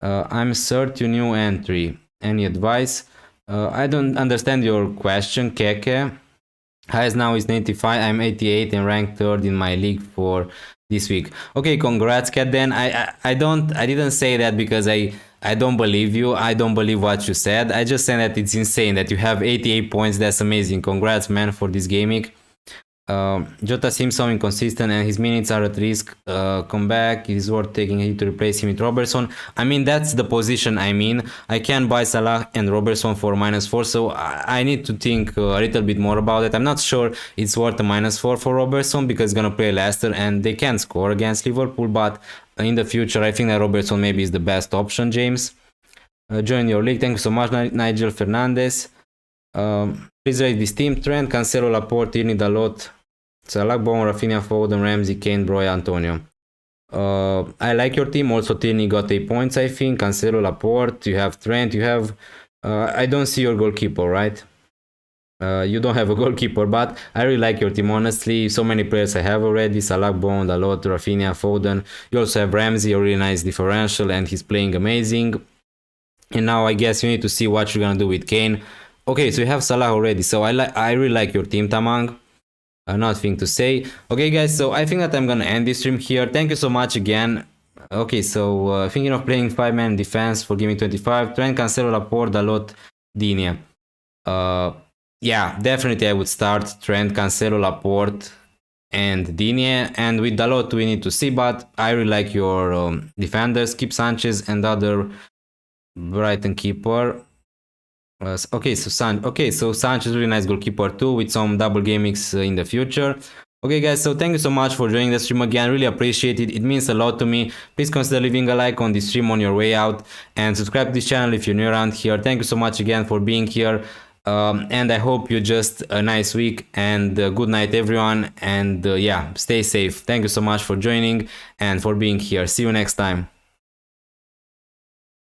I'm third to new entry. Any advice? I don't understand your question, Keke. Highest now is 95. I'm 88 and ranked third in my league for this week. Okay, congrats, Kat. Then I didn't say that because I don't believe you. I don't believe what you said. I just said that it's insane that you have 88 points. That's amazing. Congrats, man, for this gaming. Jota seems so inconsistent and his minutes are at risk. Come back, it is worth taking a hit to replace him with Robertson. I mean, that's the position I'm in. I can buy Salah and Robertson for -4, so I need to think a little bit more about it. I'm not sure it's worth a -4 for Robertson because he's gonna play Leicester and they can score against Liverpool, but in the future I think that Robertson maybe is the best option, James. Join your league. Thank you so much, Nigel Fernandez. Please rate this team: Trent, Cancelo, Laporte, Tierney, Dalot, Salah, Bowen, Rafinha, Foden, Ramsey, Kane, Broy, Antonio. I like your team. Also, Tierney got 8 points, I think. Cancelo, Laporte, you have Trent, you have... I don't see your goalkeeper, right? You don't have a goalkeeper, but I really like your team, honestly. So many players I have already: Salah, Bowen, Dalot, Rafinha, Foden. You also have Ramsey, a really nice differential, and he's playing amazing. And now I guess you need to see what you're gonna do with Kane. Okay, so you have Salah already, so I really like your team, Tamang. Nothing to say. Okay guys, so I think that I'm gonna end this stream here. Thank you so much again. Okay, so thinking of playing 5-man defense for Gaming 25. Trent, Cancelo, Laporte, Dalot, Digne. Yeah, definitely I would start Trent, Cancelo, Laporte and Digne, and with Dalot we need to see, but I really like your defenders. Keep Sanchez and other Brighton keeper. Okay, so Sanchez is really nice goalkeeper too, with some double gamings in the future. Okay guys, so thank you so much for joining the stream again. Really appreciate it. It means a lot to me. Please consider leaving a like on this stream on your way out, and subscribe to this channel if you're new around here. Thank you so much again for being here. And I hope you just a nice week, and good night everyone, and yeah, stay safe. Thank you so much for joining and for being here. See you next time.